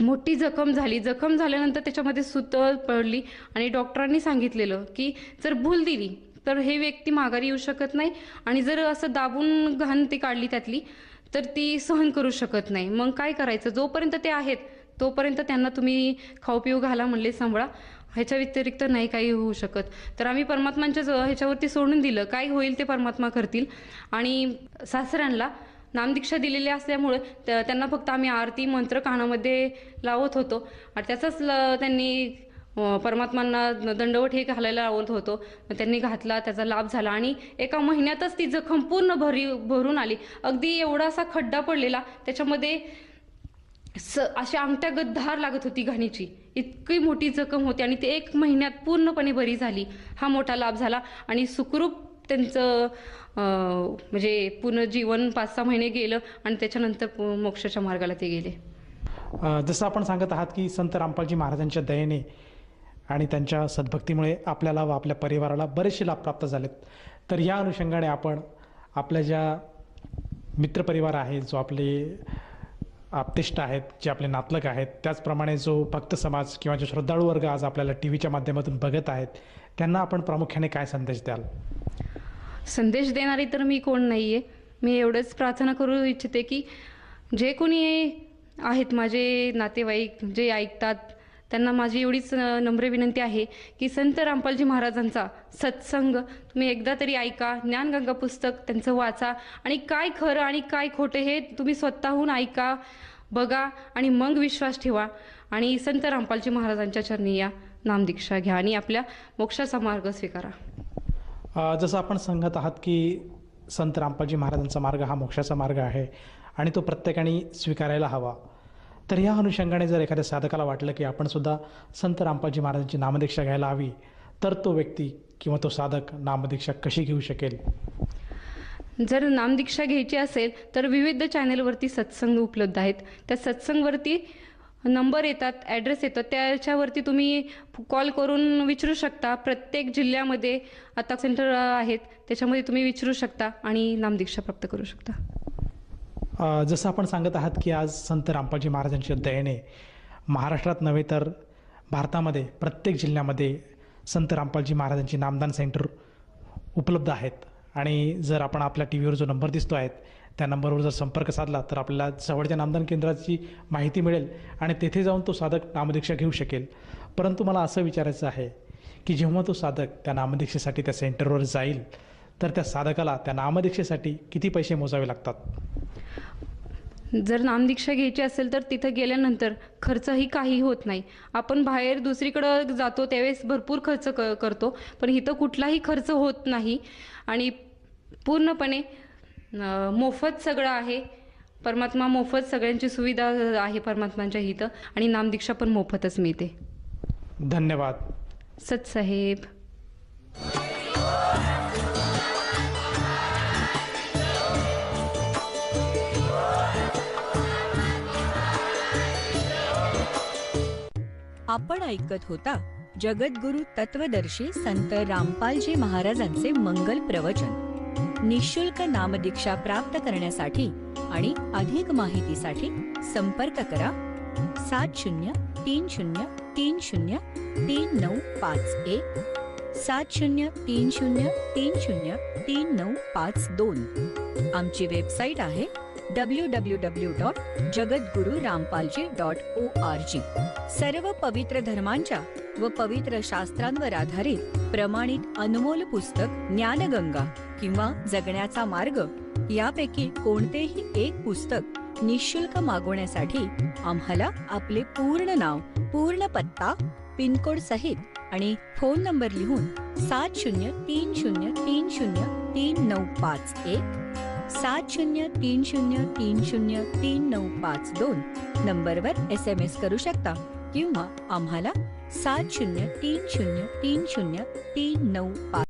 मोठी जखम झाली. जखम झाल्यानंतर त्याच्यामध्ये सूत पडली, आणि डॉक्टरांनी सांगितलेलं की जर भूल दिली तर हे व्यक्ती माघारी येऊ शकत नाही, आणि जर असं दाबून घाण ती काढली त्यातली तर ती सहन करू शकत नाही. मग काय करायचं, जोपर्यंत ते आहेत तोपर्यंत त्यांना तुम्ही खाऊ पिऊ घाला म्हणले, सांभाळा, ह्याच्या व्यतिरिक्त नाही काही होऊ शकत. तर आम्ही परमात्मांच्या ह्याच्यावरती सोडून दिलं, काय होईल ते परमात्मा करतील. आणि सासऱ्यांना नामदीक्षा दिलेली असल्यामुळे त्यांना फक्त आम्ही आरती मंत्र कानामध्ये लावत होतो, आणि त्याचाच त्यांनी परमात्मांना दंडवत हे घालायला लावत होतो. त्यांनी घातला, त्याचा लाभ झाला, आणि एका महिन्यातच ती जखम पूर्ण भरून आली. अगदी एवढासा खड्डा पडलेला, त्याच्यामध्ये अशी अंगठ्यागत धार लागत होती घाणीची, इतकी मोठी जखम होती, आणि ते 1 महिन्यात पूर्णपणे बरी झाली. हा मोठा लाभ झाला, आणि सुखरूप त्यांचं म्हणजे पूर्ण जीवन 5-6 महिने गेलं, आणि त्याच्यानंतर मोक्षाच्या मार्गाला ते गेले. जसं आपण सांगत आहात की संत रामपालजी महाराजांच्या दयेने आणि त्यांच्या सद्भक्तीमुळे आपल्याला व आपल्या परिवाराला बरेचसे लाभ प्राप्त झालेत. तर या अनुषंगाने आपण आपल्या ज्या मित्रपरिवार आहेत, जो आपले आप्तेष्ट आहेत, जे आपले नातलग आहेत, त्याचप्रमाणे जो भक्त समाज किंवा जो श्रद्धाळू वर्ग आज आपल्याला टी व्हीच्या माध्यमातून बघत आहेत, त्यांना आपण प्रामुख्याने काय संदेश द्याल? संदेश देणारी तर मी कोण नाही आहे. मी एवढंच प्रार्थना करू इच्छिते की जे कोणी आहेत माझे नातेवाईक, जे ऐकतात, त्यांना माझी एवढीच नम्र विनंती आहे की संत रामपालजी महाराजांचा सत्संग तुम्ही एकदा तरी ऐका, ज्ञानगंगा पुस्तक त्यांचं वाचा, आणि काय खरं आणि काय खोटं हे तुम्ही स्वतःहून ऐका, बघा, आणि मग विश्वास ठेवा, आणि संत रामपालजी महाराजांच्या चरणी या, नामदीक्षा घ्या, आणि आपल्या मोक्षाचा मार्ग स्वीकारा. जसं आपण सांगत आहात की संत रामपालजी महाराजांचा मार्ग हा मोक्षाचा मार्ग आहे, आणि तो प्रत्येकाने स्वीकारायला हवा. तर या अनुषंगाने जर एखाद्या साधकाला वाटलं की आपण सुद्धा संत रामपालजी महाराजांची नामदीक्षा घ्यायला हवी, तर तो व्यक्ती किंवा तो साधक नामदीक्षा कशी घेऊ शकेल? जर नामदीक्षा घ्यायची असेल तर विविध चॅनेलवरती सत्संग उपलब्ध आहेत. त्या सत्संगवरती नंबर येतात, ॲड्रेस येतो, त्याच्यावरती तुम्ही कॉल करून विचारू शकता. प्रत्येक जिल्ह्यामध्ये आता सेंटर आहेत, त्याच्यामध्ये तुम्ही विचारू शकता आणि नामदीक्षा प्राप्त करू शकता. जसं आपण सांगत आहात की आज संत रामपालजी महाराजांच्या दयेने महाराष्ट्रात नव्हे तर भारतामध्ये प्रत्येक जिल्ह्यामध्ये संत रामपालजी महाराजांची नामदान सेंटर उपलब्ध आहेत, आणि जर आपण आपल्या टी व्हीवर जो नंबर दिसतो आहे त्या नंबरवर जर संपर्क साधला तर आपल्याला जवळच्या नामदान केंद्राची माहिती मिळेल, आणि तेथे जाऊन तो साधक नामदीक्षा घेऊ शकेल. परंतु मला असं विचारायचं आहे की जेव्हा तो साधक त्या नामदीक्षेसाठी त्या सेंटरवर जाईल तर त्या साधकाला त्या नामदीक्षेसाठी किती पैसे मोजावे लागतात? जर नामदीक्षा घ्यायची असेल तर तिथं गेल्यानंतर खर्चही काही होत नाही. आपण बाहेर दुसरीकडं जातो त्यावेळेस भरपूर खर्च करतो, पण इथं कुठलाही खर्च होत नाही, आणि पूर्णपणे मोफत सगळं आहे. परमात्मा मोफत सगळ्यांची सुविधा आहे परमात्मांच्या इथं, आणि नामदीक्षा पण मोफतच मिळते. धन्यवाद सतसाहेब. आपण ऐकत होता जगद्गुरु तत्वदर्शी संत रामपालजी महाराजांचे मंगल प्रवचन. निःशुल्क नामदीक्षा प्राप्त करण्यासाठी आणि अधिक माहितीसाठी संपर्क करा 7030303951 7030303952. आमची वेबसाईट आहे www.jagadgururampalji.org. सर्व पवित्र धर्मांच्या व पवित्र शास्त्रांवर आधारित प्रमाणित अनमोल पुस्तक ज्ञानगंगा किंवा जगण्याचा मार्ग यापैकी कोणतेही एक पुस्तक निःशुल्क मागवण्यासाठी आम्हाला आपले पूर्ण नाव, पूर्ण पत्ता, पिनकोड सहित आणि फोन नंबर लिहून 7030303951 7030303952 नंबरवर SMS करू शकता किंवा आम्हाला 7030303952